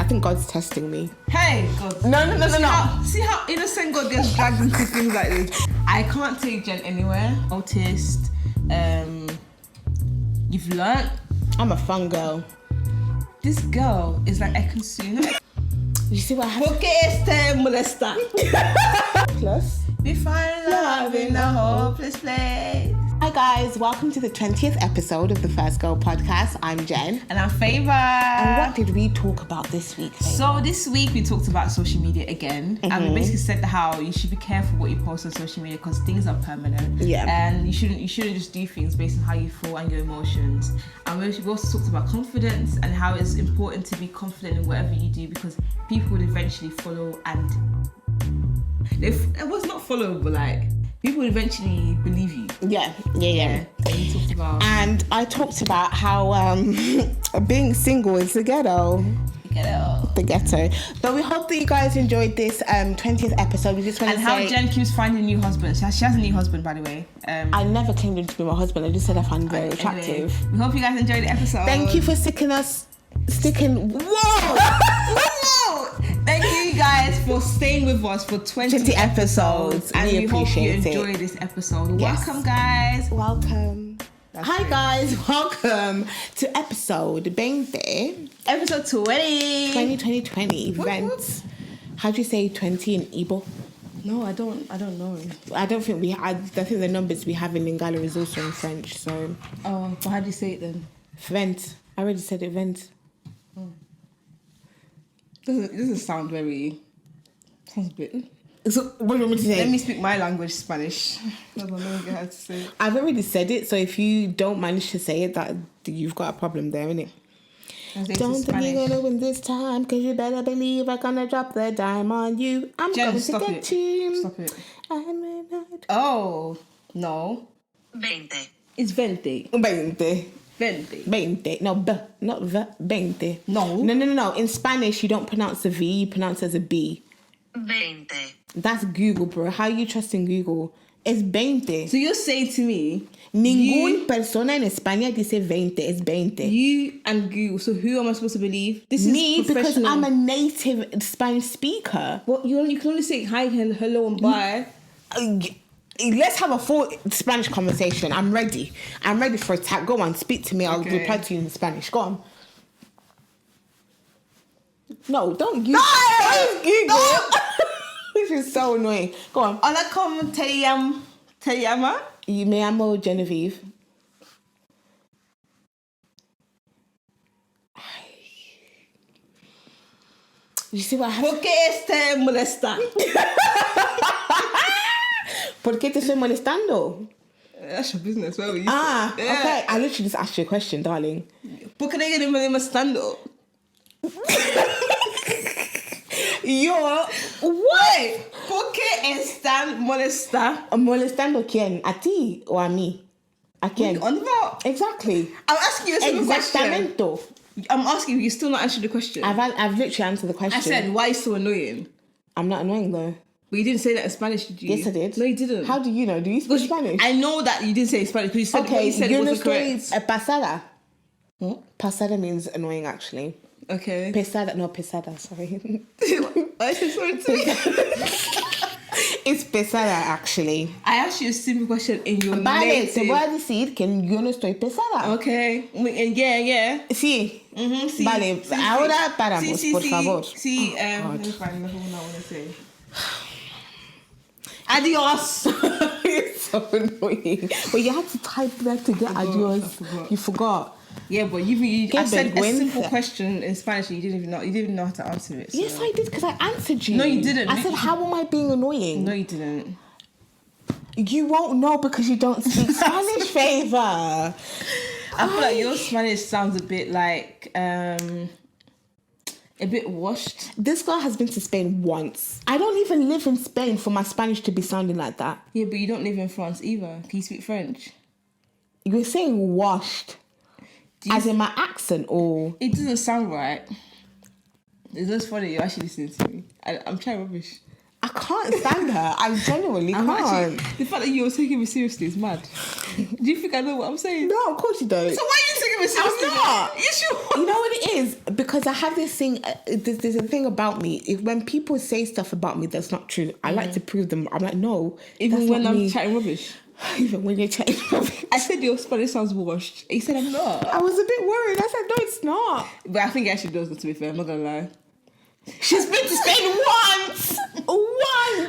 think God's testing me. Hey, God. No. See how innocent God gets dragged into things like this? I can't take Jen anywhere. Autist. You've learnt. I'm a fun girl. This girl is like Ekin-Su. You see what happened? Porque este molesta. Plus, We find love in a hopeless place. hi guys, welcome to the 20th episode of the First Girl podcast. I'm Jen. And I'm Favour. And what did we talk about this week, Favour? So this week we talked about social media again, and we basically said how you should be careful what you post on social media because things are permanent. Yeah. And you shouldn't just do things based on how you feel and your emotions. And we also talked about confidence and how it's important to be confident in whatever you do because people will eventually follow and it was not follow, but like people will eventually believe you. Yeah. And you talked about I talked about how being single is the ghetto. The ghetto. But we hope that you guys enjoyed this 20th episode. We just want to say... And how Jen keeps finding a new husband. She has a new husband, by the way. I never claimed him to be my husband. I just said I found him very attractive. Anyway, we hope you guys enjoyed the episode. Thank you for sticking... Whoa! Thank you guys for staying with us for 20 episodes. And we hope you enjoyed this episode. Yes. Welcome, guys. Welcome. That's Hi great. guys, welcome to episode 20. Episode 20. 2020 events. How do you say 20 in Igbo? No, I don't know. I think the numbers we have in Lingala is also in French, so... Oh, but how do you say it then? Vent. I already said it, vent. Doesn't sound very... Sounds a bit... So, what do you want me to say? Let me speak my language, Spanish. I don't know how to say it. I've already said it, so if you don't manage to say it, that you've got a problem there, innit? Don't think you're gonna win this time, because you better believe I'm gonna drop the dime on you. I'm Jen, going stop to get it. you. Stop it. I'm not... Oh, no. 20. It's 20. 20. 20. 20. No, not 20. No. No. In Spanish, you don't pronounce the V, you pronounce it as a B. 20. That's Google, bro. How are you trusting Google? It's 20. So you're saying to me, Ningún persona en España dice 20. It's 20. you and Google, so who am I supposed to believe? This Me, is because professional. I'm a native Spanish speaker. Well, you can only say hi, hello, and bye. Let's have a full Spanish conversation. I'm ready. I'm ready for a tap. Go on, speak to me. I'll Okay. reply to you in Spanish. Go on. No, don't use Google. This is so annoying. Go on. Hola, ¿cómo te llama? You me llamo Genevieve. You see what happened? ¿Por qué este molesta? ¿Por qué te estoy molestando? That's your business, where were you? Okay. I literally just asked you a question, darling. ¿Por qué te molestando? Yo, What? ¿Por qué están molesta? ¿molestando quién? ¿A ti o a mí? ¿A quién? On what? Exactly. I'm asking you a simple question. Exactamento. I'm asking you, you're still not answering the question. I've literally answered the question. I said, why are you so annoying? I'm not annoying though. But you didn't say that in Spanish, did you? Yes, I did. No, you didn't. How do you know? Do you speak Spanish? I know that you didn't say Spanish because you said what Okay, you said yo no wasn't estoy correct. pasada. What? Pasada means annoying, actually. Okay. Pesada, sorry. I said sorry too. It's pesada, actually. I asked you a simple question in your Vale, native. te voy a decir que yo no estoy pesada. Okay. And yeah. Sí. Sí. Vale, Sí, ahora sí. paramos, Sí, por sí. favor. Sí, God. let me find the whole I want to say. Adios. It's so annoying. But you had to type that to get adios. I forgot. You forgot. Yeah, but you Qué I said a simple vergüenza. question in Spanish and you didn't even know how to answer it. So. Yes, I did, because I answered you. No, you didn't. I said, how am I being annoying? No, you didn't. You won't know because you don't speak Spanish, Favour. I feel like your Spanish sounds a bit like a bit washed. This girl has been to Spain once. I don't even live in Spain for my Spanish to be sounding like that. Yeah, but you don't live in France either. Can you speak French? You were saying washed. As in my accent, or... It doesn't sound right. It's just funny you're actually listening to me. I'm trying rubbish. I can't stand her. I genuinely I'm can't. actually, the fact that you're taking me seriously is mad. Do you think I know what I'm saying? No, of course you don't. So why are you taking I'm not. Yes, you are. You know what it is? Because I have this thing. There's a thing about me. When people say stuff about me that's not true, I like to prove them. I'm like, no. Even when I'm chatting rubbish. Even when you're chatting rubbish. I said your Spanish sounds washed. He said I'm not. I was a bit worried. I said, no, it's not. But I think it actually does, to be fair. I'm not gonna lie. She's been to Spain once.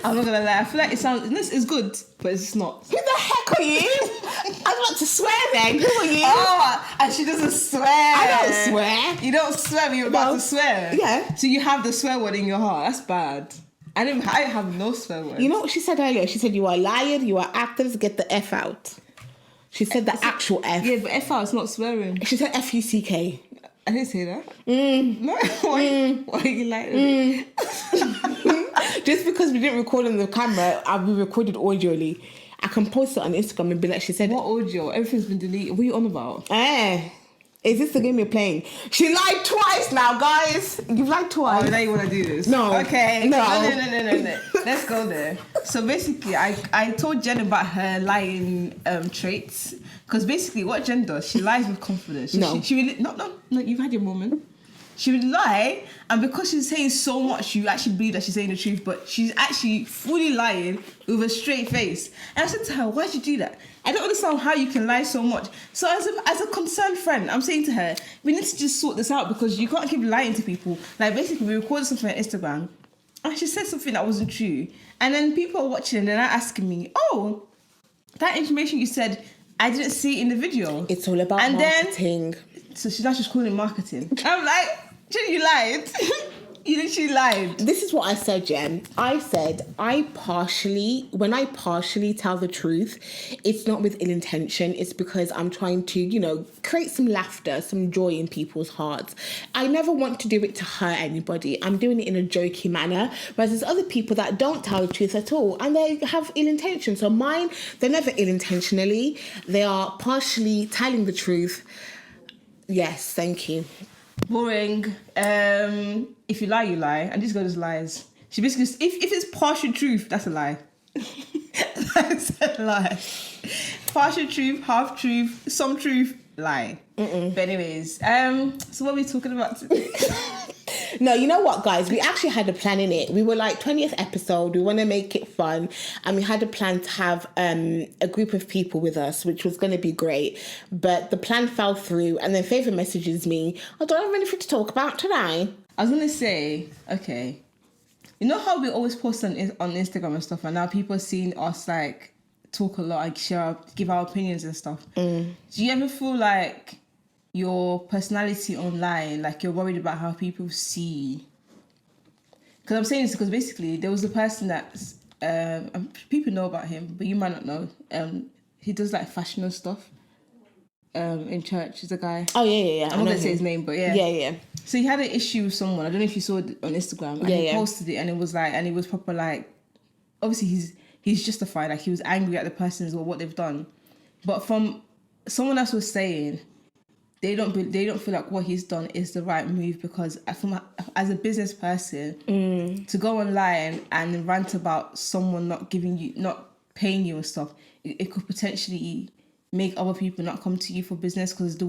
I'm not gonna lie. I feel like it's good, but it's not. Who the heck are you? I was about to swear then. Who are you? Oh, and she doesn't swear. I don't swear. You don't swear when you're about to swear. Yeah. So you have the swear word in your heart. That's bad. I have no swear words. You know what she said earlier? She said, you are lying, you are actors, get the F out. She said the actual F. Yeah, but F out is not swearing. She said F-U-C-K. I didn't say that. No. Why are you like Just because we didn't record on the camera, we recorded audioly. I can post it on Instagram and be like, she said... What audio? Everything's been deleted. What are you on about? Is this the game you're playing? She lied twice now, guys. You've lied twice. Oh, now you want to do this? No. Okay. No. No. Let's go there. So basically, I told Jen about her lying traits. Because basically, what Jen does, she lies with confidence. She really... No, you've had your moment. She would lie, and because she's saying so much, you actually believe that she's saying the truth, but she's actually fully lying with a straight face. And I said to her, why'd you do that? I don't understand how you can lie so much. So as a concerned friend, I'm saying to her, we need to just sort this out because you can't keep lying to people. Like, basically, we recorded something on Instagram, and she said something that wasn't true. And then people are watching, and they're asking me, oh, that information you said, I didn't see it in the video. It's all about marketing. So she's actually calling it marketing. I'm like, Jen, you lied. You literally lied. This is what I said, Jen. I said, when I partially tell the truth, it's not with ill intention. It's because I'm trying to, create some laughter, some joy in people's hearts. I never want to do it to hurt anybody. I'm doing it in a jokey manner. Whereas there's other people that don't tell the truth at all and they have ill intention. So mine, they're never ill intentionally. They are partially telling the truth. Yes, thank you. Boring. If you lie, you lie. And this girl just lies. She basically, if it's partial truth, that's a lie. That's a lie. Partial truth, half truth, some truth, lie. But anyways, so what are we talking about today? No, you know what, guys? We actually had a plan in it. We were like 20th episode. We want to make it fun. And we had a plan to have a group of people with us, which was going to be great. But the plan fell through. And then Favour messages me, I don't have anything to talk about today. I was going to say, okay, you know how we always post on Instagram and stuff, and now people are seeing us like talk a lot, like give our opinions and stuff. Do you ever feel like your personality online, like you're worried about how people see? Because I'm saying this because basically there was a person that people know about him, but you might not know. He does like fashion and stuff. In church, is a guy. Oh yeah. I'm not gonna say his name, but yeah. Yeah. So he had an issue with someone. I don't know if you saw it on Instagram. And he posted it, and it was like, and it was proper like, obviously he's justified. Like he was angry at the persons or what they've done, but from someone else was saying, they don't feel like what he's done is the right move because as a business person, to go online and rant about someone not paying you and stuff, it could potentially make other people not come to you for business because not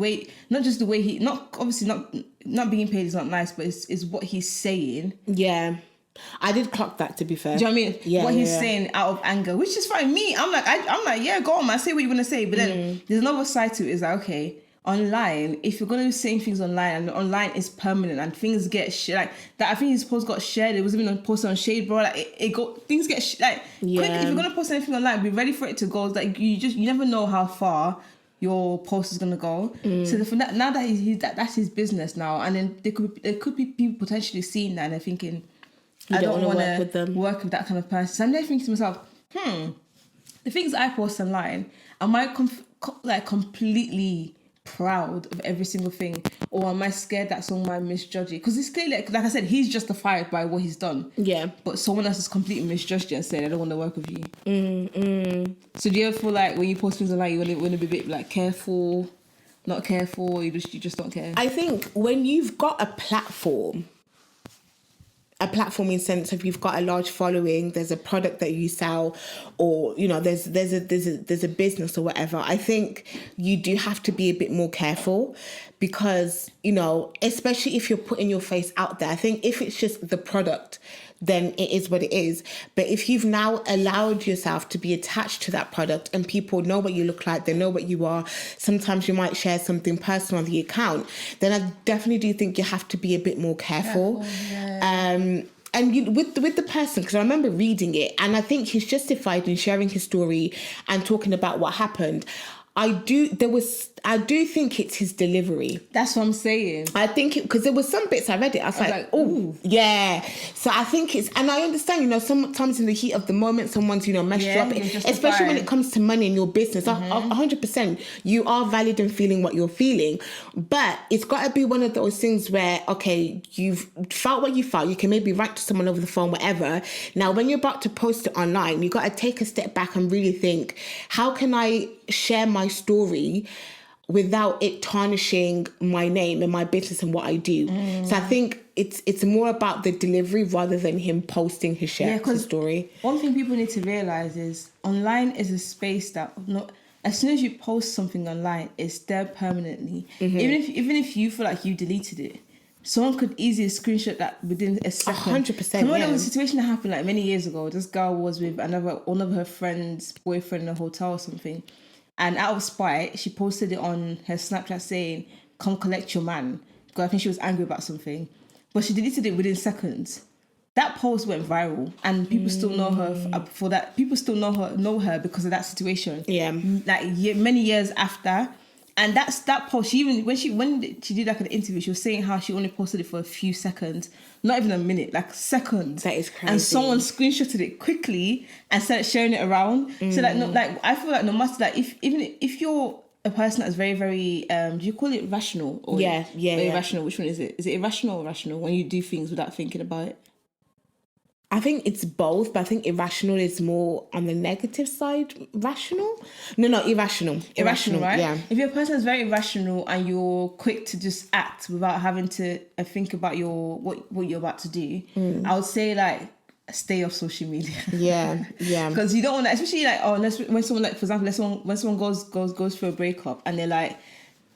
being paid is not nice, but it's what he's saying. Yeah. I did clock that, to be fair. Do you know what I mean? Yeah, what he's saying out of anger, which is fine. Me, I'm like, yeah, go on, man. Say what you want to say. But then there's another side to it. Is like, okay, online, if you're going to be saying things online and online is permanent and things get like that, I think his post got shared. It was even posted on Shade, bro. Like things get quick. If you're going to post anything online, be ready for it to go. Like you never know how far your post is going to go. So now that that's his business now, and then there could be people potentially seeing that and they're thinking, I don't want to work with that kind of person. So I'm there thinking to myself, the things I post online, am I completely proud of every single thing, or am I scared that someone might misjudge it? Because it's clearly, like I said, he's justified by what he's done. Yeah. But someone else has completely misjudged it and said, I don't want to work with you. So do you ever feel like when you post things online, you want to be a bit like careful, not careful, or you just don't care? I think when you've got a platform, a platform in sense of you've got a large following, there's a product that you sell, or there's a business or whatever, I think you do have to be a bit more careful, because especially if you're putting your face out there. I think if it's just the product, then it is what it is. But if you've now allowed yourself to be attached to that product and people know what you look like, they know what you are, sometimes you might share something personal on the account, then I definitely do think you have to be a bit more careful. And with the person, because I remember reading it, and I think he's justified in sharing his story and talking about what happened. I do think it's his delivery. That's what I'm saying. I think because there was some bits I read it, I was like, oh, yeah. So I think and I understand, sometimes in the heat of the moment, someone's, messed you up, especially when it comes to money in your business. 100%, you are valid in feeling what you're feeling, but it's got to be one of those things where, okay, you've felt what you felt. You can maybe write to someone over the phone, whatever. Now, when you're about to post it online, you got to take a step back and really think, how can I share my story without it tarnishing my name and my business and what I do? So I think it's more about the delivery rather than him posting his story. One thing people need to realize is online is a space that as soon as you post something online, it's there permanently. Even if you feel like you deleted it, someone could easily screenshot that within a second. 100%. Remember there was a situation that happened like many years ago. This girl was with one of her friends' boyfriend in a hotel or something. And out of spite, she posted it on her Snapchat saying, "Come collect your man." Because I think she was angry about something. But she deleted it within seconds. That post went viral, and people still know her for that. People still know her because of that situation. Yeah. Many years after. And that post, when she did like an interview, she was saying how she only posted it for a few seconds, not even a minute, like seconds. That is crazy. And someone screenshotted it quickly and started sharing it around. So I feel like no matter if you're a person that's very, very do you call it rational or irrational? Which one is it? Is it irrational or rational when you do things without thinking about it? I think it's both, but I think irrational is more on the negative side. Rational? No, irrational. Irrational, right? Yeah. If you're a person that's very irrational and you're quick to just act without having to think about what you're about to do, I would say stay off social media. Yeah. Because you don't want to, especially when someone for example, when someone goes through a breakup and they're like,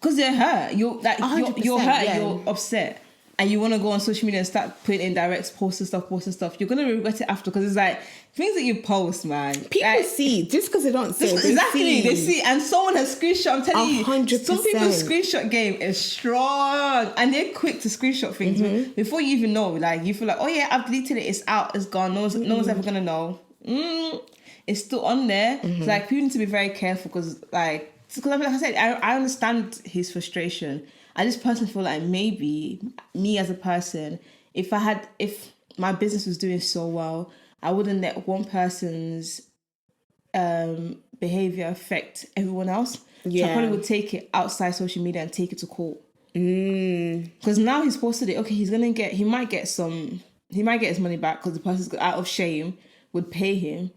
because they're hurt, you're hurt, and you're upset. And you want to go on social media and start putting in directs, posting stuff, you're going to regret it after, because it's like things that you post, man. People see, just because they don't say. They see. And someone has screenshot. I'm telling you, 100%. Some people's screenshot game is strong. And they're quick to screenshot things. Before you even know, you feel like, oh yeah, I've deleted it, it's out, it's gone, no one's ever going to know. It's still on there. So people need to be very careful, because like I said, I understand his frustration. I just personally feel like maybe me as a person, if my business was doing so well, I wouldn't let one person's behavior affect everyone else. Yeah. So I probably would take it outside social media and take it to court. Because now he's posted it. Okay, he might get his money back because the person out of shame would pay him.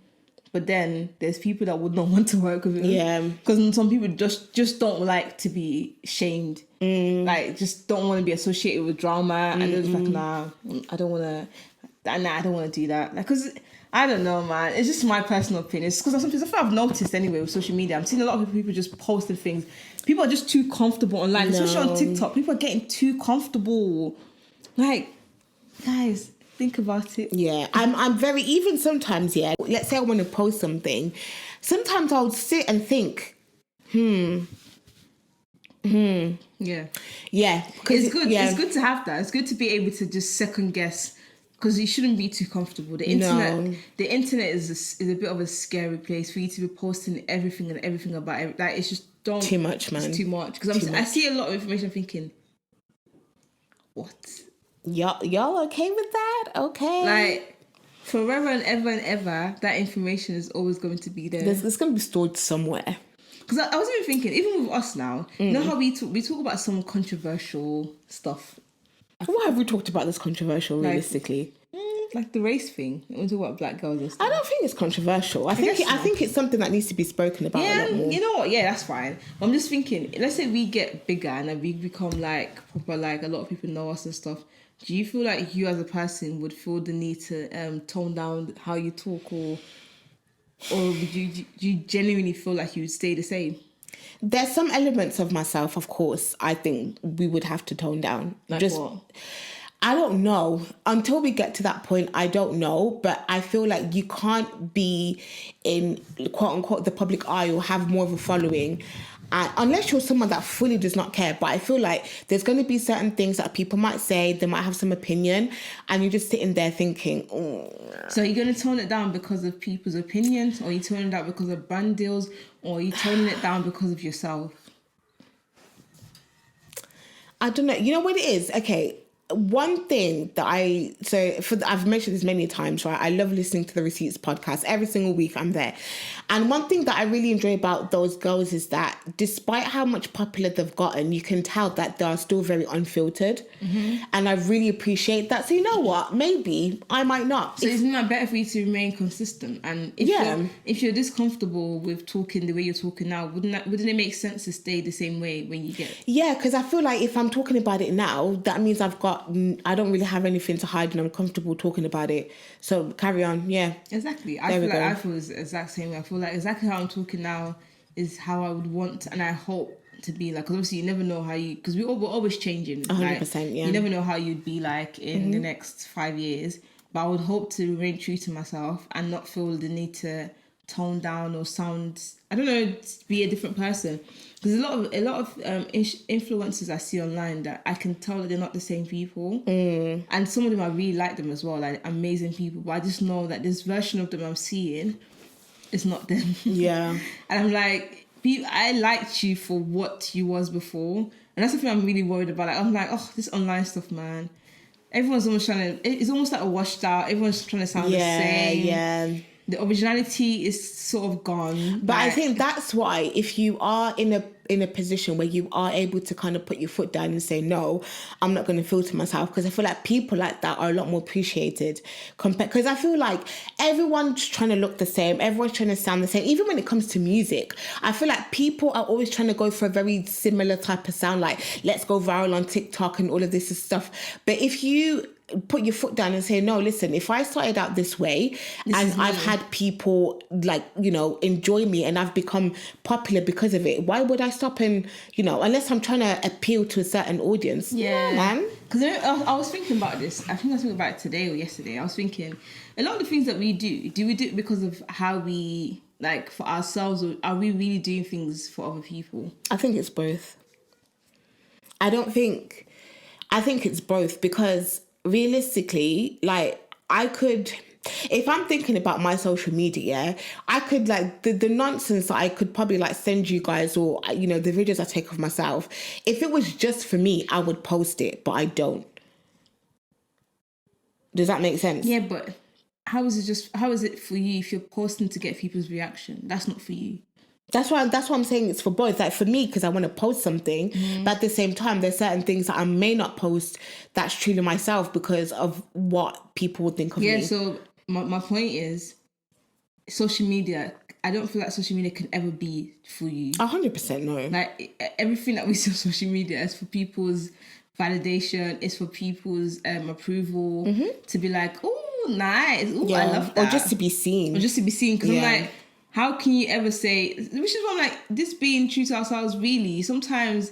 But then there's people that would not want to work with him. Yeah. Because some people just don't like to be shamed. Just don't want to be associated with drama. And they're just like, nah, I don't want to do that. Because I don't know, man. It's just my personal opinion. It's because something I've noticed anyway with social media. I'm seeing a lot of people just posting things. People are just too comfortable online, especially on TikTok. People are getting too comfortable. Like, guys, think about it. Yeah, I'm very, even sometimes, let's say I want to post something. Sometimes I'll sit and think, Yeah. Yeah. It's good. Yeah. It's good to have that. It's good to be able to just second guess, because you shouldn't be too comfortable. The internet is a bit of a scary place for you to be posting everything about it. Like, it's just too much, man. It's too much. Because I see a lot of information thinking, what? Y'all okay with that? Okay. Like, forever and ever, that information is always going to be there. It's going to be stored somewhere. Because I was even thinking, even with us now, you know how we talk about some controversial stuff. What have we talked about that's controversial, realistically? Like the race thing. We talk about black girls and stuff. I don't think it's controversial. I think it's something that needs to be spoken about a lot more. You know what? Yeah, that's fine. I'm just thinking, let's say we get bigger and then we become like proper, like a lot of people know us and stuff. Do you feel like you as a person would feel the need to tone down how you talk, or would do you genuinely feel like you would stay the same? There's some elements of myself, of course, I think we would have to tone down. Like what? I don't know. Until we get to that point, I don't know. But I feel like you can't be in, quote unquote, the public eye or have more of a following unless you're someone that fully does not care. But I feel like there's going to be certain things that people might say, they might have some opinion, and you're just sitting there thinking, So are you going to tone it down because of people's opinions, or are you toning it down because of brand deals, or are you toning it down because of yourself? I don't know. You know what it is? Okay. One thing that I've mentioned this many times, right? I love listening to the Receipts podcast. Every single week I'm there. And one thing that I really enjoy about those girls is that despite how much popular they've gotten, you can tell that they are still very unfiltered. Mm-hmm. And I really appreciate that. So you know what? Maybe I might not. So isn't that better for you to remain consistent? And if you're discomfortable with talking the way you're talking now, wouldn't it make sense to stay the same way when you get... Yeah, because I feel like if I'm talking about it now, that means I don't really have anything to hide and I'm comfortable talking about it. So carry on, yeah. Exactly. I feel the exact same way. I feel like exactly how I'm talking now is how I would want and I hope to be like. Because obviously you never know how you... Because we're always changing. 100%, yeah. You never know how you'd be like in the next 5 years. But I would hope to remain true to myself and not feel the need to tone down or sound... I don't know, be a different person. There's a lot of influencers I see online that I can tell that they're not the same people. And some of them, I really like them as well, like amazing people. But I just know that this version of them I'm seeing is not them. Yeah. And I'm like, I liked you for what you was before. And that's the thing I'm really worried about. Like, I'm like, oh, this online stuff, man. Everyone's almost it's almost like a washed out. Everyone's trying to sound the same. Yeah. The originality is sort of gone. But I think that's why if you are in a position where you are able to kind of put your foot down and say, no, I'm not going to filter myself, because I feel like people like that are a lot more appreciated. Because I feel like everyone's trying to look the same. Everyone's trying to sound the same. Even when it comes to music, I feel like people are always trying to go for a very similar type of sound. Like, let's go viral on TikTok and all of this stuff. But if you put your foot down and say, no, listen, if I started out this way and I've had people like, enjoy me and I've become popular because of it, why would I stop and, unless I'm trying to appeal to a certain audience? Yeah, man. Because I was thinking about this. I think I was thinking about it today or yesterday. I was thinking a lot of the things that we do we do it because of how we, like, for ourselves, or are we really doing things for other people? I think it's both. I think it's both, because realistically, like, I could, if I'm thinking about my social media, I could, like, the nonsense that I could probably, like, send you guys, or, the videos I take of myself, if it was just for me, I would post it, but I don't. Does that make sense? Yeah, but how is it for you if you're posting to get people's reaction? That's not for you. That's why I'm saying it's for both. Like, for me, because I want to post something, but at the same time, there's certain things that I may not post that's truly myself because of what people would think of me. Yeah, so my point is, social media, I don't feel like social media can ever be for you. 100% no. Like, everything that we see on social media is for people's validation, it's for people's approval, to be like, oh, nice, oh, I love that. Or just to be seen. Because I'm like, how can you ever say, which is why I'm like, this being true to ourselves, really, sometimes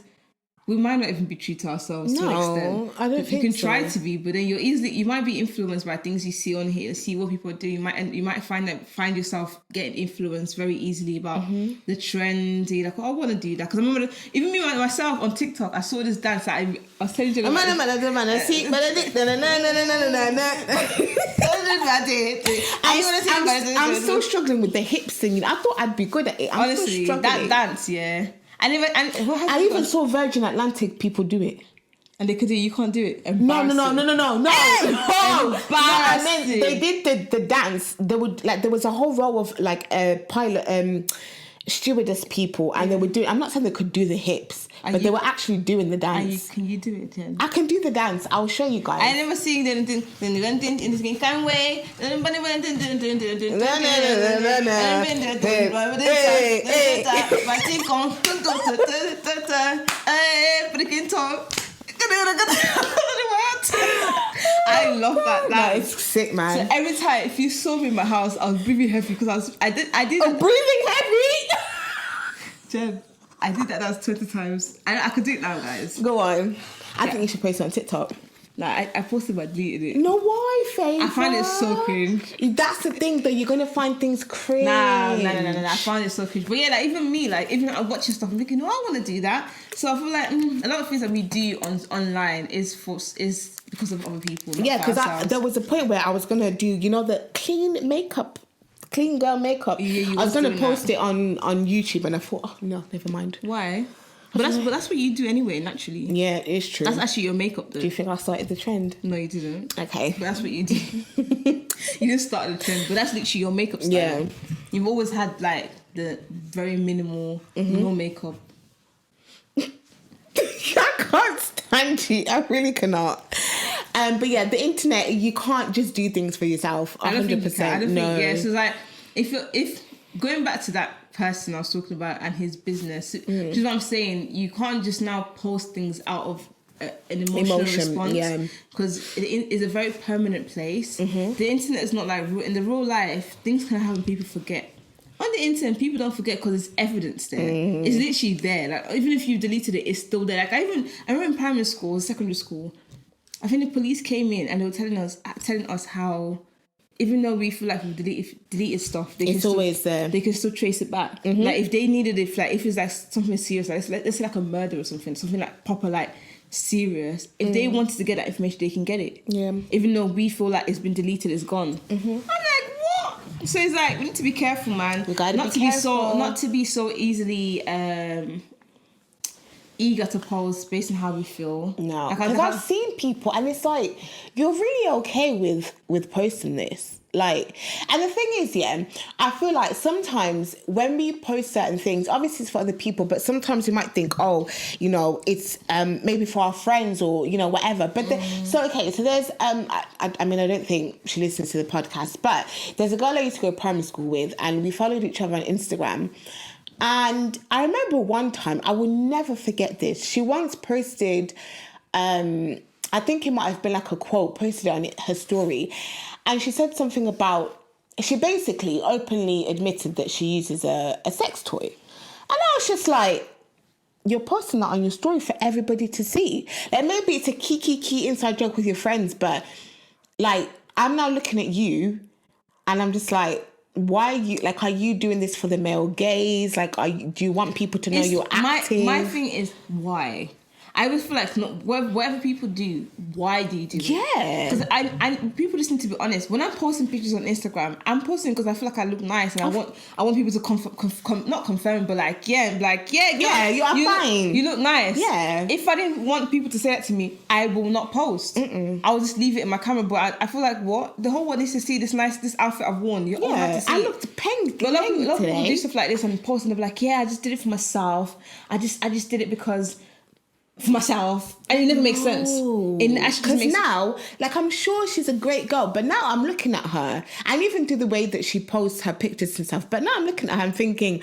we might not even be true to ourselves to an extent. I don't think so. You can try to be, but then you might be influenced by things you see on here, see what people are doing. You might find yourself getting influenced very easily about the trend. You're like, oh, I want to do that. Because I remember, even me myself on TikTok, I saw this dance that I was telling you about. I'm still struggling with the hip singing. I thought I'd be good at it. Honestly, that dance, yeah. I even saw Virgin Atlantic people do it. And they could do it. You can't do it. No. Embarrassing. They did the dance. There was a whole row of like pilot stewardess people, and they were doing. I'm not saying they could do the hips, but they were actually doing the dance. Can you do it then? I can do the dance. I'll show you guys. I never seen anything. Then you went in the kind way. I love that. That is sick, man. So every time, if you saw me in my house, I was breathing heavy because I did. Oh, breathing heavy. Jen, I did that 20 times. I could do it now, guys. Go on. I think you should post it on TikTok. Like, I posted but deleted it. No, why, Faith? I find it so cringe. That's the thing, though. You're going to find things cringe. Nah. I find it so cringe. But yeah, like, even me, like, even I'm watching stuff, I'm thinking, no, I want to do that. So I feel like a lot of things that we do online is because of other people. Yeah, because there was a point where I was going to do, the clean girl makeup. Yeah, I was going to post it on YouTube, and I thought, oh, no, never mind. Why? But that's what you do anyway, naturally. Yeah, it is true. That's actually your makeup, though. Do you think I started the trend? No, you didn't. Okay. But that's what you do. You didn't start the trend, but that's literally your makeup style. Yeah. You've always had, like, the very minimal, no makeup. I can't stand you. I really cannot. But yeah, the internet, you can't just do things for yourself. 100%. I don't think you can. I don't no. think, yeah. So, like, if going back to that person I was talking about and his business, which is what I'm saying, you can't just now post things out of an emotional response, because it is a very permanent place. The internet is not like in the real life. Things can happen, people forget. On the internet, people don't forget because there's evidence there. It's literally there. Like, even if you deleted it, it's still there. Like, I remember in primary school, secondary school, I think the police came in and they were telling us how, even though we feel like we've deleted stuff, it's always there. They can still trace it back. Like, if they needed it, like, if it's like something serious, like let's say like a murder or something like proper, like, serious. If they wanted to get that information, they can get it. Yeah. Even though we feel like it's been deleted, it's gone. I'm like, what? So it's like, we need to be careful, man. We gotta be careful. Not to be so easily eager to post based on how we feel. No, because I've seen people, and it's like, you're really okay with posting this. Like, and the thing is, yeah, I feel like sometimes when we post certain things, obviously it's for other people, but sometimes we might think, oh, it's maybe for our friends or, whatever. But so there's, I mean, I don't think she listens to the podcast, but there's a girl I used to go to primary school with, and we followed each other on Instagram. And I remember one time, I will never forget this. She once posted, I think it might have been like a quote, posted on her story. And she said something about, she basically openly admitted that she uses a sex toy. And I was just like, you're posting that on your story for everybody to see. Like, maybe it's a key inside joke with your friends, but like, I'm now looking at you and I'm just like, why are you doing this for the male gaze? Like, do you want people to know you're acting? My thing is, why? I always feel like whatever people do, why do you do it? Yeah. Because I people just need to be honest. When I'm posting pictures on Instagram, I'm posting because I feel like I look nice, and I want people to not confirm, but you are fine. You look nice. Yeah. If I didn't want people to say that to me, I will not post. I'll just leave it in my camera. But I feel like, what, the whole world needs to see this outfit I've worn. You all have to see. I looked pink. But a lot of people do stuff like this and post, and they're like, yeah, I just did it for myself. I just did it because. For myself, and it never makes sense. Because now, like, I'm sure she's a great girl, but now I'm looking at her, and even through the way that she posts her pictures and stuff. But now I'm looking at her and thinking,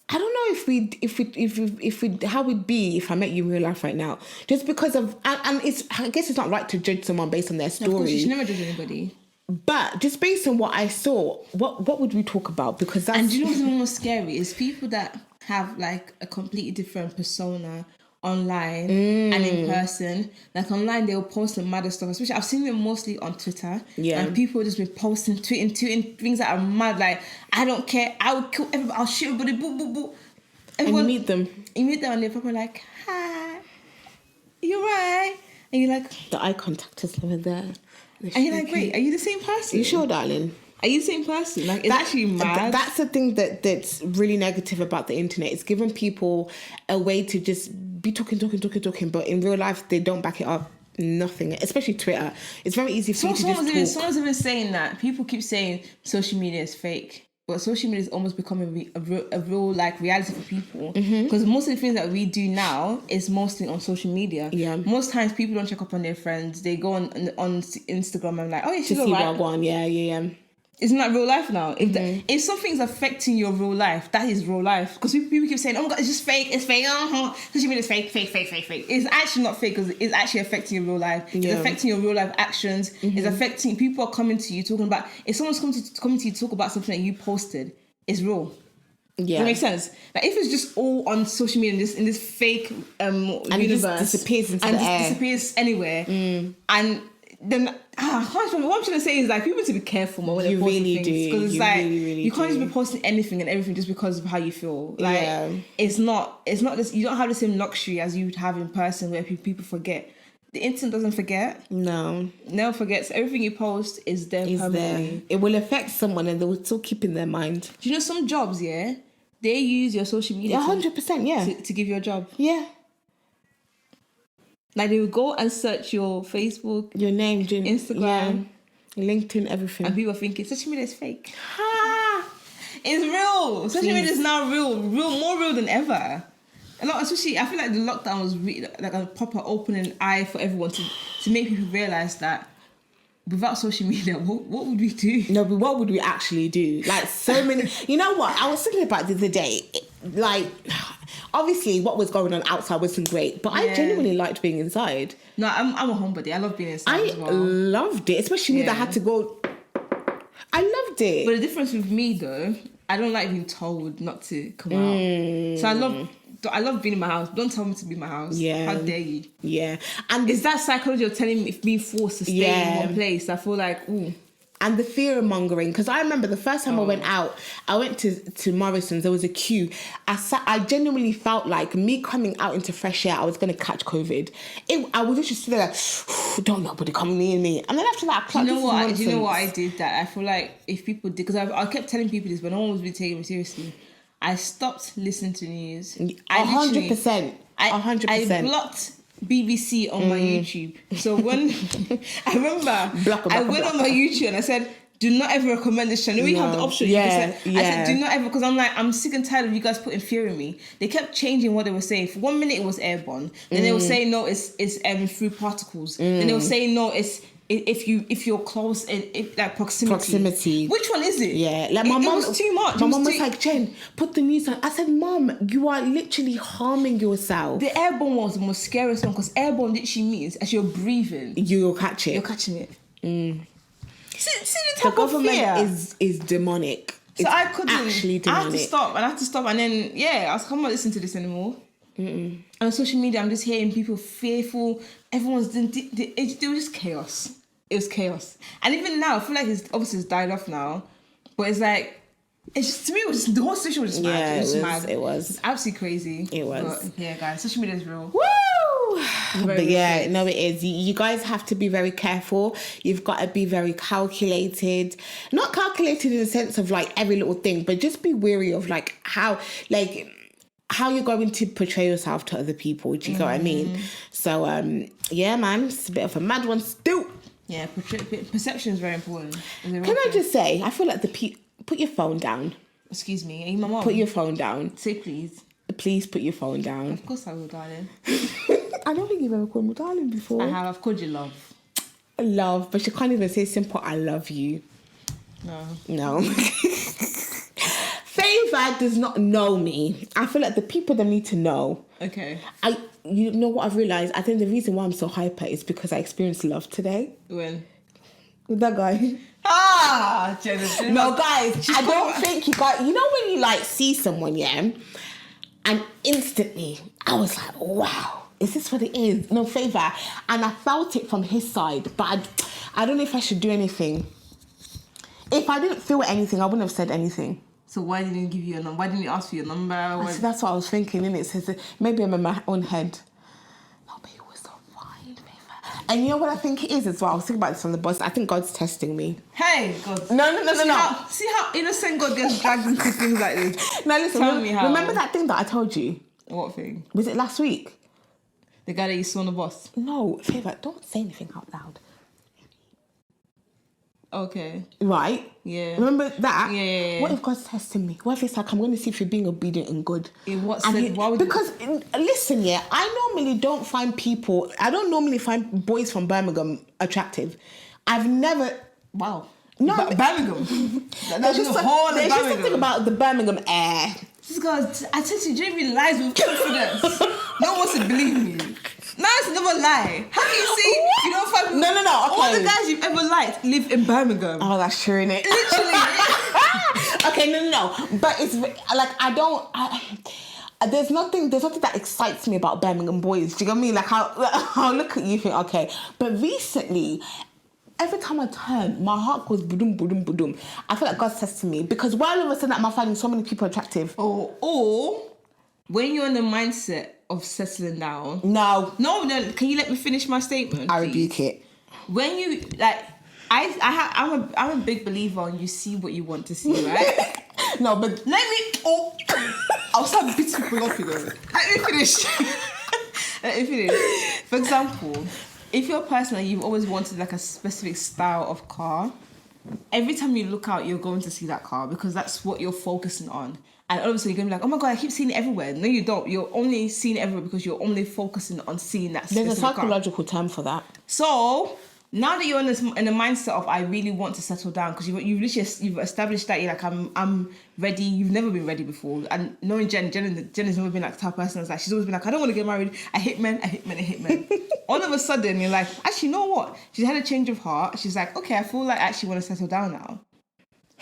I don't know if we how we'd be if I met you in real life right now, just because of and it's, I guess it's not right to judge someone based on their story. Of course, you should never judge anybody. But just based on what I saw, what would we talk about? Because that's... And do you know what's the most scary is people that have like a completely different persona online and in person. Like, online they'll post some mad stuff, especially I've seen them mostly on Twitter. Yeah. And people just been posting, tweeting things that are mad. Like, I don't care, I will kill everybody, I'll shoot everybody, boo, boo, boo. Everyone, and you meet them and they're probably like, hi, you're right. And you're like, the eye contact is never there. And you're like, wait, are you the same person? You sure, darling? Are you the same person? Like, it's actually mad. That's the thing that's really negative about the internet. It's giving people a way to just be talking, but in real life, they don't back it up. Nothing, especially Twitter. It's very easy for you to just talk. Someone's even saying that. People keep saying social media is fake. But social media is almost becoming a real like reality for people. Because most of the things that we do now is mostly on social media. Yeah. Most times people don't check up on their friends. They go on Instagram and like, oh yeah, she's alright. Yeah. Isn't that real life now? If something's affecting your real life, that is real life. Because people keep saying, "Oh my god, it's just fake. It's fake. Social media is fake. It's actually not fake because it's actually affecting your real life. It's affecting your real life actions. It's affecting people are coming to you talking about. If someone's coming to you to talk about something that you posted, it's real. Yeah, does that make sense? Like if it's just all on social media in this fake universe, it just disappears into the air, disappears anywhere, and then what I'm trying to say is like people need to be careful more when they're posting things because it's like really you can't just be posting anything and everything just because of how you feel. Like it's not this. You don't have the same luxury as you would have in person where people forget. The internet doesn't forget. No, never forgets. Everything you post is there permanently. It will affect someone and they will still keep in their mind. Do you know some jobs? Yeah, they use your social media. 100%. Yeah, to give you a job. Yeah. Like they will go and search your Facebook, your name, Instagram, LinkedIn, everything, and people are thinking social media is fake. Ha! It's real. Social media is now more real than ever. A lot, especially I feel like the lockdown was really like a proper opening eye for everyone to make people realize that without social media, what would we do? No, but what would we actually do? Like so many. You know what? I was thinking about the other day. Like, obviously, what was going on outside wasn't great, but I genuinely liked being inside. No, I'm a homebody. I love being inside as well. I loved it, especially me that had to go. I loved it. But the difference with me though, I don't like being told not to come out. So I love being in my house. Don't tell me to be in my house. Yeah. How dare you? Yeah. And it's that psychology of telling me if being forced to stay in one place. I feel like, ooh. And the fear mongering. Because I remember the first time I went out, I went to Morrison's, there was a queue. I genuinely felt like me coming out into fresh air, I was going to catch COVID. I was just sitting there like, don't nobody come near me. And then after that, do you know what I did that? I feel like if people did, because I kept telling people this, but no one was really taking me seriously. I stopped listening to news. 100%. 100%. I blocked BBC on my YouTube. So when I remember, I went on my YouTube and I said, "Do not ever recommend this channel." We have the option. I said, "Do not ever," because I'm sick and tired of you guys putting fear in me. They kept changing what they were saying. For 1 minute it was airborne. Then they were saying no, it's through particles. Then they were saying no, it's if you're close in like proximity. Which one is it? Yeah, like my mum. It was too much. My mum was like, "Jen, put the news on." I said, "Mum, you are literally harming yourself." The airborne was the most scariest one because airborne literally means as you're breathing, you'll catch it. You're catching it. See the type of government is demonic. So I couldn't actually demonic. I had to stop, and then I was like, I'm not listening to this anymore. And on social media, I'm just hearing people fearful. Everyone's it was just chaos. It was chaos, and even now, I feel like it's died off now. But it's like it's just, to me, it was just, the whole situation was just mad. It was absolutely crazy. It was. But yeah, guys, social media is real. Woo! But yeah, no, it is. You guys have to be very careful. You've got to be very calculated. Not calculated in the sense of like every little thing, but just be wary of like how you're going to portray yourself to other people. Do you know what I mean? So yeah, man, it's a bit of a mad one still. Yeah, perception is very important. Can I just say, I feel like put your phone down. Excuse me, are you my mom? Put your phone down. Say please. Please put your phone down. Of course I will, darling. I don't think you've ever called me darling before. I have. I've called you love. Love, but you can't even say simple I love you. No. Favour does not know me. I feel like the people that need to know. Okay. You know what I've realised? I think the reason why I'm so hyper is because I experienced love today. When? With that guy. Jennifer. No, guys, I don't think you got... You know when you like see someone, yeah? And instantly, I was like, wow, is this what it is? No, Favour. And I felt it from his side, but I don't know if I should do anything. If I didn't feel anything, I wouldn't have said anything. So why didn't he give you a number? Why didn't he ask for your number? That's what I was thinking, innit? It says maybe I'm in my own head. No, but he was so fine, Favour. And you know what I think it is as well? I was thinking about this on the bus. I think God's testing me. Hey, God. No. See how innocent God gets dragged into things like this? Now listen, tell me how. Remember that thing that I told you? What thing? Was it last week? The guy that you saw on the bus? No, Favour, don't say anything out loud. Okay. Right? Yeah. Remember that? Yeah. What if God's testing me? What if it's like, I'm going to see if you're being obedient and good? In what sense? Listen, yeah, I don't normally find boys from Birmingham attractive. I've never... Wow. No, Birmingham. There's just something about the Birmingham air. This girl, I tell you, Jamie lies with confidence. No one wants to believe me. Lies never lie. How can you say you don't find people? No. Okay. All the guys you've ever liked live in Birmingham. Oh, that's true, innit? Literally. Okay, no. But it's like there's nothing that excites me about Birmingham boys. Do you get what I mean? Like I'll look at you and think, okay. But recently, every time I turn, my heart goes boom, boom, boom. I feel like God says to me, because while all of a sudden I'm finding so many people attractive. Or when you're in the mindset of settling down. No. Can you let me finish my statement? I rebuke it. When you like, I'm a big believer on you see what you want to see, right? No, but I'll start beating people up, you know. Let me finish. For example, if you're a person that you've always wanted like a specific style of car, every time you look out, you're going to see that car because that's what you're focusing on. And all of a sudden you're going to be like, oh my God, I keep seeing it everywhere. No, you don't. You're only seeing it everywhere because you're only focusing on seeing that specific car. There's a psychological term for that. So now that you're in the mindset of I really want to settle down, because you've established that you're like I'm ready. You've never been ready before, and knowing Jen has never been like the type of person that's like, she's always been like, I don't want to get married. I hate men. All of a sudden you're like, actually, you know what? She's had a change of heart. She's like, okay, I feel like I actually want to settle down now.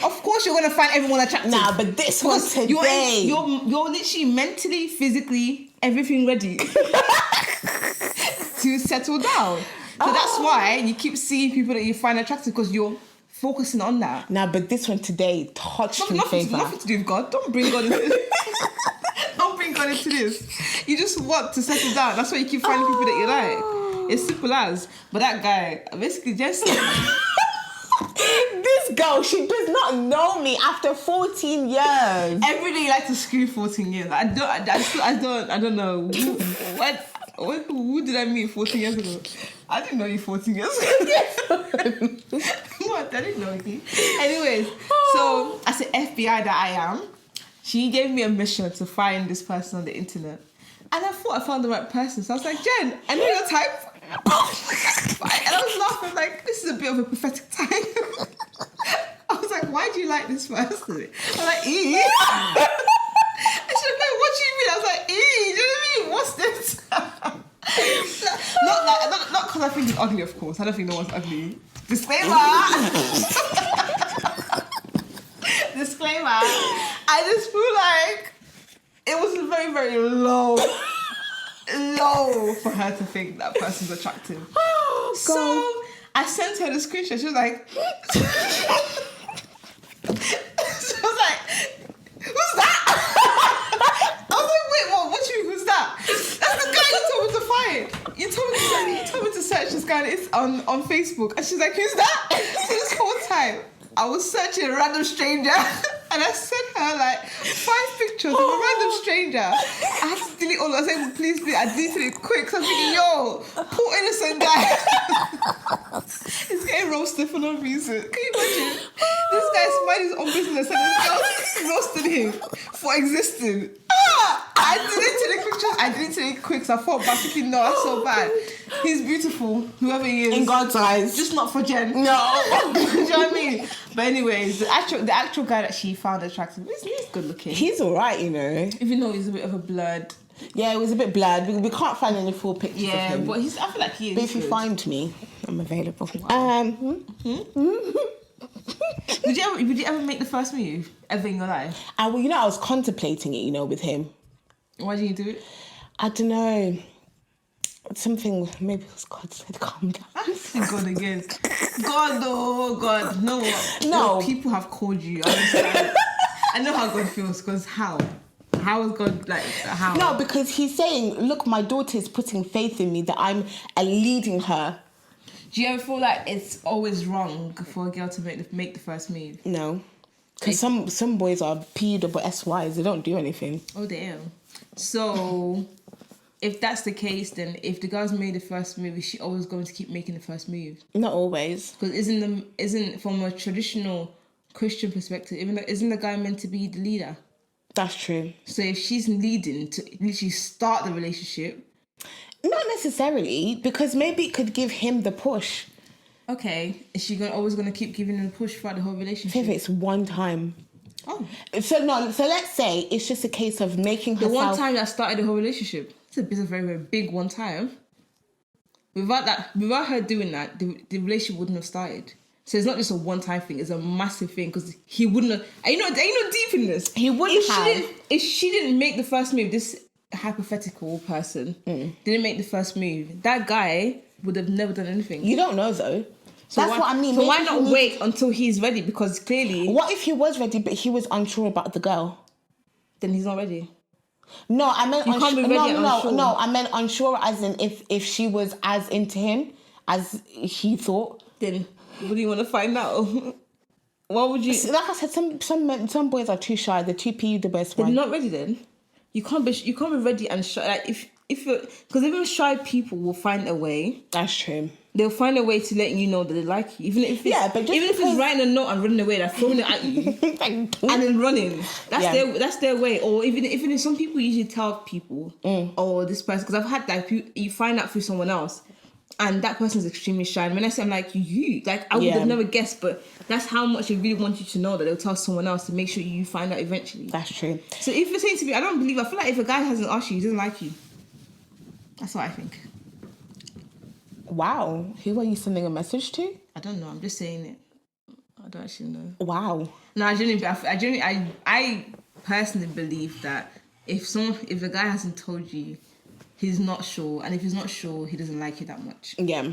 Of course you're gonna find everyone attractive. Nah, but this was today. You're literally mentally, physically, everything ready to settle down. So that's why you keep seeing people that you find attractive, because you're focusing on that. Nah, but this one today touched me favour. Nothing to do with God. Don't bring God into this. Don't bring God into this. You just want to settle down. That's why you keep finding people that you like. It's simple as. But that guy, basically just... This girl, she does not know me after 14 years. Every day you like to scream 14 years. I don't know. Who did I meet 14 years ago? I didn't know you 14 years ago. What? I didn't know you. Anyways, so as an FBI that I am, she gave me a mission to find this person on the internet. And I thought I found the right person. So I was like, Jen, I know your type. And I was laughing like, this is a bit of a pathetic time. I was like, why do you like this person? I'm like, E. And she's like, what do you mean? I was like, E, do you know what I mean? What's this? Not because I think he's ugly, of course. I don't think no one's ugly. Disclaimer. Disclaimer. I just feel like it was very, very low for her to think that person's attractive. Oh, God. So I sent her the screenshot. She was like, who's that? I was like, wait, what do you mean, who's that? That's the guy you told me to find. You told me to search this guy on Facebook. And she's like, who's that? So this whole time, I was searching a random stranger. And I sent her like 5 pictures of a random stranger. I had to delete all of them. I said, please, I deleted it quick. So I'm thinking, yo, poor innocent guy. He's getting roasted for no reason. Can you imagine? This guy's minding his own business and this girl roasted him for existing. I deleted the pictures. I deleted it quick, so I thought back thinking, no, that's so bad. He's beautiful, whoever he is. In God's eyes. Just not for Jen. No. Do you know what I mean? But anyways, the actual guy that she found attractive, he's good looking. He's alright, you know. Even though he's a bit of a blurred. Yeah, it was a bit blurred. We can't find any full pictures of him. Yeah, but I feel like he is. But if you find me, I'm available. Wow. Would you ever make the first move ever in your life? Well, you know, I was contemplating it, you know, with him. Why didn't you do it? I don't know. Something, maybe it was God said, calm down. God again. God, oh God. No. People have called you. I understand. I know how God feels, because how? How is God like, how? No, because he's saying, look, my daughter is putting faith in me that I'm leading her. Do you ever feel like it's always wrong for a girl to make the first move? No. Because some boys are PWSYs, they don't do anything. Oh, damn. So, if that's the case, then if the girl's made the first move, is she always going to keep making the first move? Not always. Because isn't from a traditional Christian perspective, isn't the guy meant to be the leader? That's true. So if she's leading to literally start the relationship... Not necessarily, because maybe it could give him the push. Okay, is she always gonna keep giving him a push throughout the whole relationship? If it's one time. Oh, So let's say it's just a case of making the herself... one time that started the whole relationship. It's a very, very big one time. Without her doing that, the relationship wouldn't have started. So it's not just a one-time thing; it's a massive thing because he wouldn't have. Are you not deep in this? He wouldn't have. If she didn't make the first move, this hypothetical person didn't make the first move, that guy would have never done anything. You don't know though. So That's what I mean. So why not wait until he's ready? Because clearly, what if he was ready, but he was unsure about the girl? Then he's not ready. No, I meant you can't be ready and unsure. No, I meant unsure as in if she was as into him as he thought. Then what do you want to find out? Why would you? Like I said, some boys are too shy. They're too PU the best one. They're not ready. Then you can't be ready and shy. Like if you're, because even shy people will find a way. That's true. They'll find a way to let you know that they like you, even if it's writing a note and running away, they're throwing it at you and then running. That's their way. Or even if some people usually tell people, or this person, because I've had that you find out through someone else, and that person's extremely shy. And when I say I'm like you, like I would have never guessed, but that's how much they really want you to know that they'll tell someone else to make sure you find out eventually. That's true. So if you're saying to me, I feel like if a guy hasn't asked you, he doesn't like you. That's what I think. Wow. Who are you sending a message to? I don't know. I'm just saying it. I don't actually know. Wow. No, I personally believe that if the guy hasn't told you, he's not sure, and if he's not sure, he doesn't like you that much. Yeah.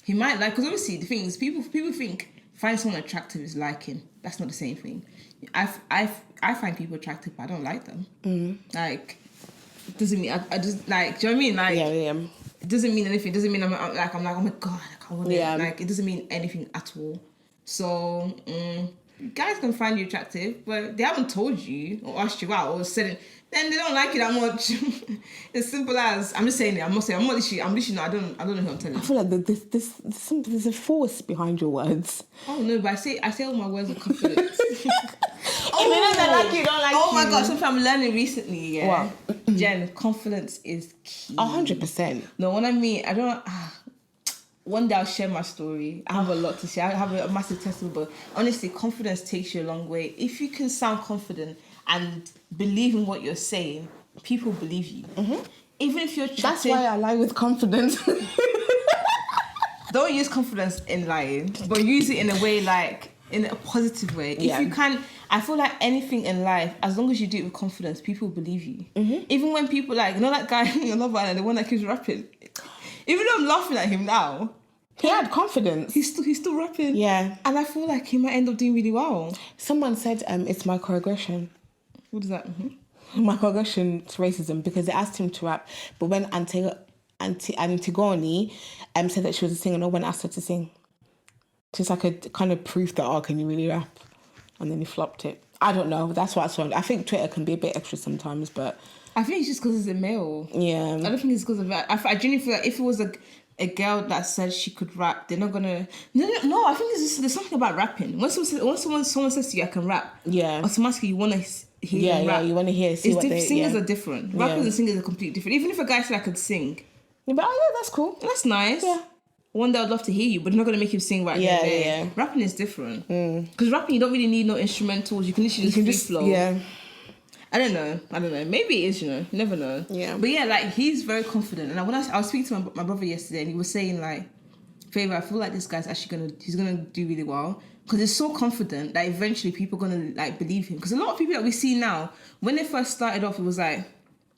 He might like, because obviously the thing is, people think find someone attractive is liking. That's not the same thing. I find people attractive, but I don't like them. Like, it doesn't mean I just like. Do you know what I mean? Like, yeah. It doesn't mean anything. It doesn't mean I'm like, oh my god, I want it. Yeah. Like, it doesn't mean anything at all. So, guys can find you attractive, but they haven't told you or asked you out or said it. Then they don't like you that much. As simple as, I'm just saying it. I'm literally not. I don't know who I'm telling. I feel like there's a force behind your words. Oh no, but I say all my words with confidence. If they don't like you, don't like you. Oh my gosh, something I'm learning recently. Yeah. What? Jen, confidence is key. 100%. No, what I mean, I don't. One day I'll share my story. I have a lot to share. I have a massive testimony, but honestly, confidence takes you a long way. If you can sound confident and believe in what you're saying, people believe you. Even if you're chatting... That's why I lie with confidence. Don't use confidence in lying, but use it in a way, like, in a positive way. If you can... I feel like anything in life, as long as you do it with confidence, people believe you. Even when people like, you know that guy in Love Island, the one that keeps rapping? Even though I'm laughing at him now... He had confidence. He's still rapping. Yeah. And I feel like he might end up doing really well. Someone said it's microaggression. What is that? Microaggression to racism, because they asked him to rap, but when Antigone said that she was a singer, no one asked her to sing. Just like a kind of proof that, can you really rap? And then he flopped it. I don't know. That's what I saw. I think Twitter can be a bit extra sometimes, but... I think it's just because he's a male. Yeah. I don't think it's because of that. I genuinely feel like if it was a girl that said she could rap, they're not gonna... No, I think there's something about rapping. Once someone says to you, I can rap, automatically you want to hear them rap. You want to hear, Singers are different. Rappers and singers are completely different. Even if a guy said I could sing... Yeah, but that's cool. That's nice. Yeah. One day I'd love to hear you, but you're not going to make him sing right there. Yeah. Rapping is different. Because rapping, you don't really need no instrumentals. You can literally just free flow. Yeah. I don't know. Maybe it is, you never know. Yeah. But yeah, like, he's very confident. And when I was speaking to my brother yesterday, and he was saying, like, Favor, I feel like this guy's actually he's going to do really well. Because he's so confident that eventually people are going to, like, believe him. Because a lot of people that we see now, when they first started off, it was like,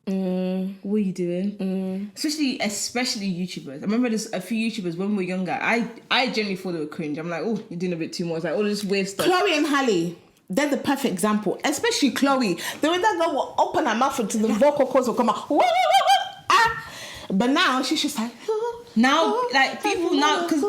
what are you doing? Especially YouTubers. I remember there's a few YouTubers when we were younger. I generally thought they were cringe. I'm like, oh, you're doing a bit too much. Like, all this weird stuff. Chloe and Halle, they're the perfect example. Especially Chloe. The way that girl will open her mouth until the vocal cords will come out. But now she's just like... Now, like, people now... Because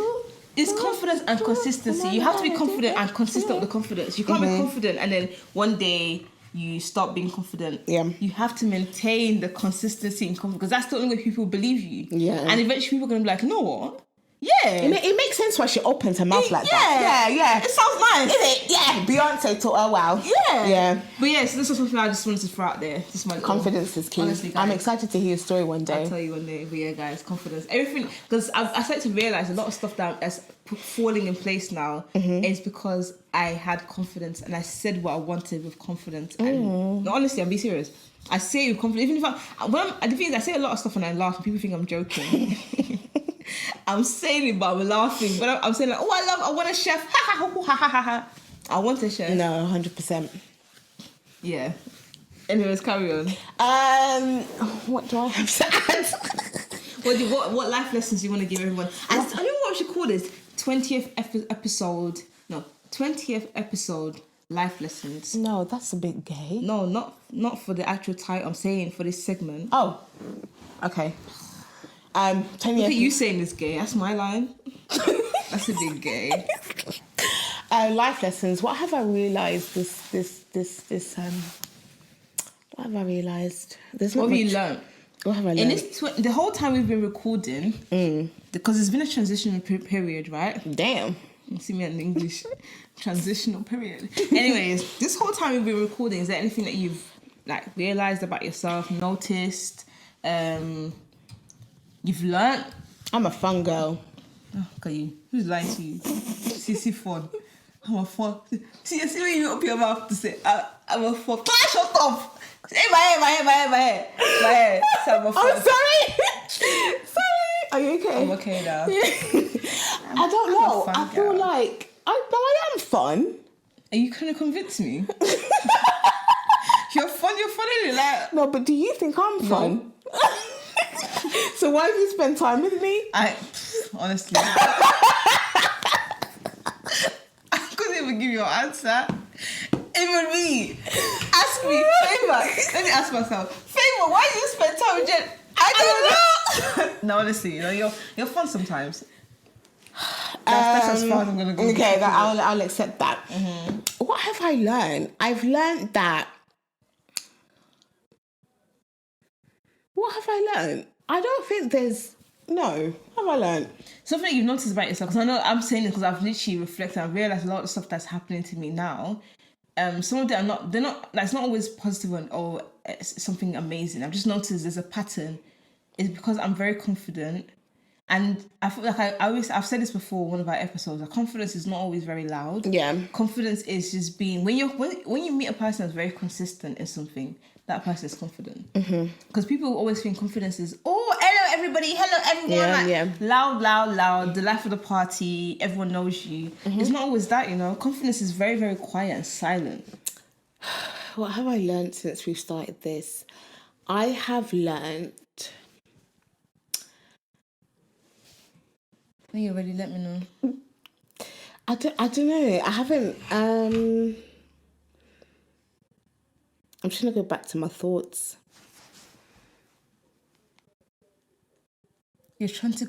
it's confidence and consistency. You have to be confident and consistent with the confidence. You can't be confident and then one day... you stop being confident. Yeah. You have to maintain the consistency and confidence, because that's the only way people believe you. Yeah. And eventually people are going to be like, you know what? Yeah. It makes sense why she opens her mouth like that. Yeah. It sounds nice. Is it? Yeah. Beyonce taught her wow. Yeah. But yeah, so this is something I just wanted to throw out there. Just my Confidence is key. Honestly, guys, I'm excited to hear your story one day. I'll tell you one day. But yeah, guys, confidence. Everything, because I started to realise a lot of stuff that's falling in place now is because I had confidence and I said what I wanted with confidence. And no, honestly, I'll be serious. I say it with confidence. Even if the thing is, I say a lot of stuff and I laugh and people think I'm joking. I'm saying it, but I'm laughing. But I'm saying like, I want a chef. I want a chef. No, 100%. Yeah. Anyways, carry on. What do I have to add? What life lessons do you want to give everyone? I don't know what we should call this. 20th episode. No, 20th episode. Life lessons. No, that's a bit gay. No, not for the actual title. I'm saying for this segment. Oh, okay. 10 Look years. at you saying this gay. That's my line. That's a bit gay. Life lessons. What have I realised? What have I realised? What have you learned? What have I learned? In this the whole time we've been recording, because it's been a transitional period, right? Damn. You see me in English. Transitional period. Anyways, this whole time we've been recording, is there anything that you've like realised about yourself, noticed, you've learnt? I'm a fun girl. Oh, look at you. Who's lying to you? See, fun. I'm a fun. See when you open your mouth to say, I'm a fun. Shut up! Hey, my hair. So I'm a fun. I'm sorry. Sorry. Are you okay? I'm okay now. I don't know. I feel like I am fun. Are you trying to convince me? You're fun, isn't it? Like, no, but do you think I'm fun? No. So why have you spent time with me? Honestly, I couldn't even give you an answer. Even me. Ask me, Favour. Let me ask myself, Favour, why do you spend time with Jen? I don't know. No, honestly, you're fun sometimes. That's as far as I'm gonna go. Okay, I'll accept that. What have I learned? I've learned that. What have I learned? I don't think there's. No. What have I learned? Something that you've noticed about yourself, because I know I'm saying it because I've literally reflected. I've realised a lot of stuff that's happening to me now. Some of them they're not, like, it's not always positive or it's something amazing. I've just noticed there's a pattern. It's because I'm very confident. And I feel like I've said this before in one of our episodes, that confidence is not always very loud. Yeah. Confidence is just being, when you meet a person that's very consistent in something, that person is confident. Because people always think confidence is, oh, hello everybody, hello everyone. Loud, the life of the party, everyone knows you. It's not always that, you know. Confidence is very, very quiet and silent. What have I learned since we've started this? I have learned. You already let me know. I don't know. I haven't. I'm just gonna go back to my thoughts. I think you're trying to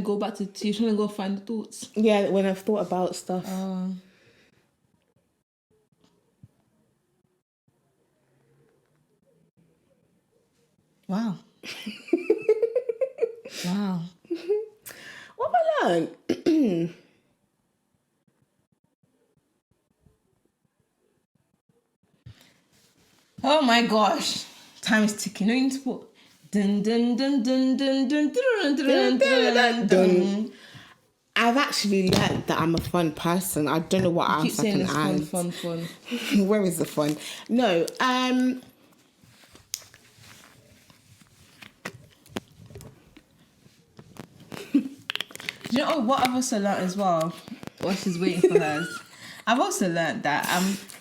go back to you're trying to go find the thoughts. Yeah, when I've thought about stuff. Wow. Wow. What have I learned? Oh my gosh. Time is ticking. No, you need to put dun dun dun dun dun dun dun dun dun dun. I've actually learned that I'm a fun person. I don't know what else I can add. Fun. Where is the fun? No. You know what I've also learned as well? While she's waiting for hers. I've also learned that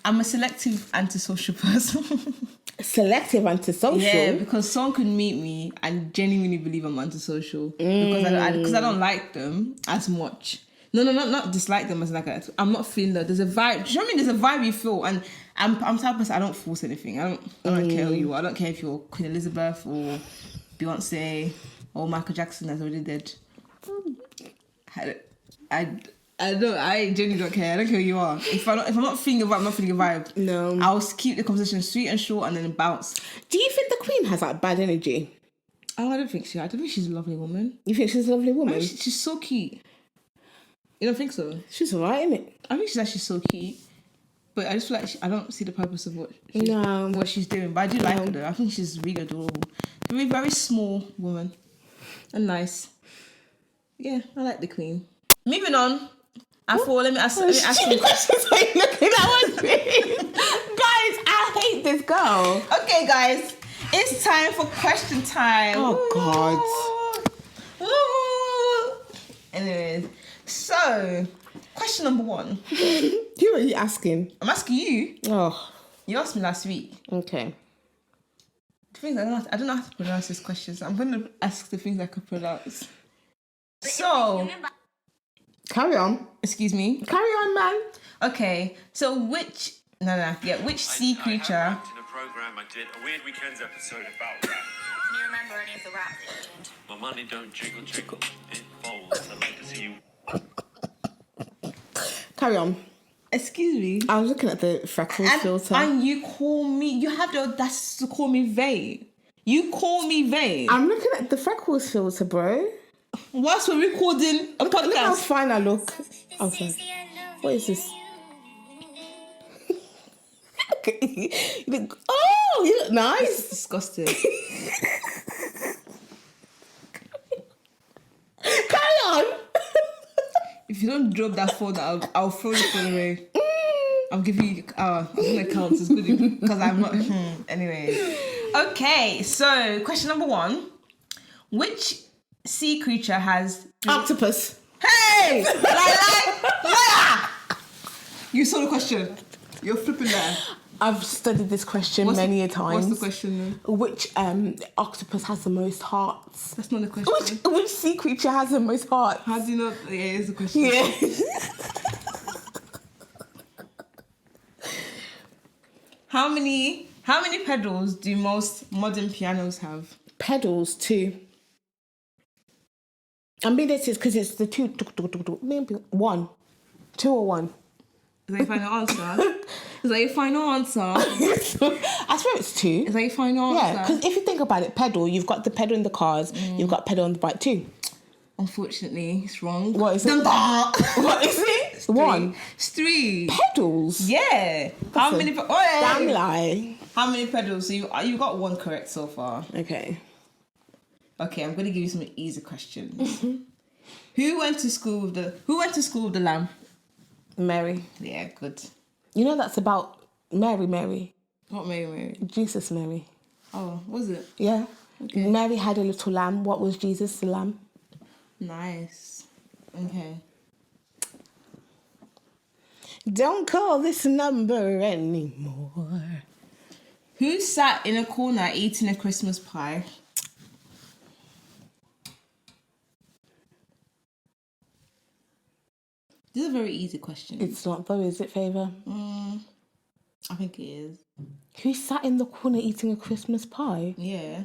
I'm a selective antisocial person. Selective antisocial? Yeah, because someone could meet me and genuinely believe I'm antisocial. Because I don't like them as much. No, not dislike them as like I'm not feeling that. There's a vibe. Do you know what I mean? There's a vibe you feel, and I'm the type of person, I don't force anything. I don't care who you are. I don't care if you're Queen Elizabeth or Beyonce or Michael Jackson that's already dead. I genuinely don't care. I don't care who you are. If I'm not feeling a vibe, I'm not feeling a vibe. No. I'll keep the conversation sweet and short and then bounce. Do you think the Queen has like bad energy? Oh, I don't think so. I don't think she's a lovely woman. You think she's a lovely I woman? think she's so cute. You don't think so? She's alright, isn't it? I think she's actually so cute. But I just feel like I don't see the purpose of what she's doing. But I do like her though. I think she's really adorable. Very, very small woman. And nice. Yeah, I like the Queen. Moving on. Let me ask you. Questions are you looking at? Guys, I hate this girl. Okay, guys. It's time for question time. Oh, God. Woo. Anyways, so question number 1. Who are you asking? I'm asking you. Oh, You asked me last week. okay. The things I don't know how to pronounce these questions. I'm going to ask the things I can pronounce. So, Carry on. excuse me. Carry on, man. Okay, so which sea creature? I rapped in a program. I did a Weird Weekends episode about rap. Can you remember any of the rap that you did? My money don't jiggle, jiggle. It folds. I'd like to see you. Carry on. Excuse me. I was looking at the freckles filter. And you have the audacity to call me vain. You call me vain. I'm looking at the freckles filter, bro. Whilst we're recording a Look how podcast. fine I look. Oh, sorry. What is this? Okay. You look nice. It's disgusting. Carry on. If you don't drop that phone, I'll throw the phone away. I'll give you. I'm gonna count. It's good because I'm not. Anyway. Okay. So question number 1: which sea creature has? Octopus. Hey! Liar! You saw the question. You're flipping there. I've studied this question many a times. What's the question then? Which octopus has the most hearts? That's not the question. Which sea creature has the most hearts? How do you know? Yeah, it's the question. Yeah. How many pedals do most modern pianos have? Pedals, 2. I mean, this is because it's the 2. Maybe 1. 2 or 1. Is that your final answer? Is that your final answer? I swear it's 2. Is that your final answer? Yeah, because if you think about it, pedal, you've got the pedal in the cars, you've got pedal on the bike too. Unfortunately, it's wrong. What is it? What is it? It's 1. It's 3. Pedals? Yeah. How many? Damn lie. How many pedals? So you got 1 correct so far. Okay. Okay, I'm gonna give you some easy questions. Who went to school with the lamb? Mary. Yeah, good. You know that's about Mary. Not Mary. Jesus Mary. Oh, was it? Yeah. Okay. Mary had a little lamb. What was Jesus, the lamb? Nice. Okay. Don't call this number anymore. Who sat in a corner eating a Christmas pie? This is a very easy question. It's not though, is it, Favour? I think it is. Who sat in the corner eating a Christmas pie? Yeah.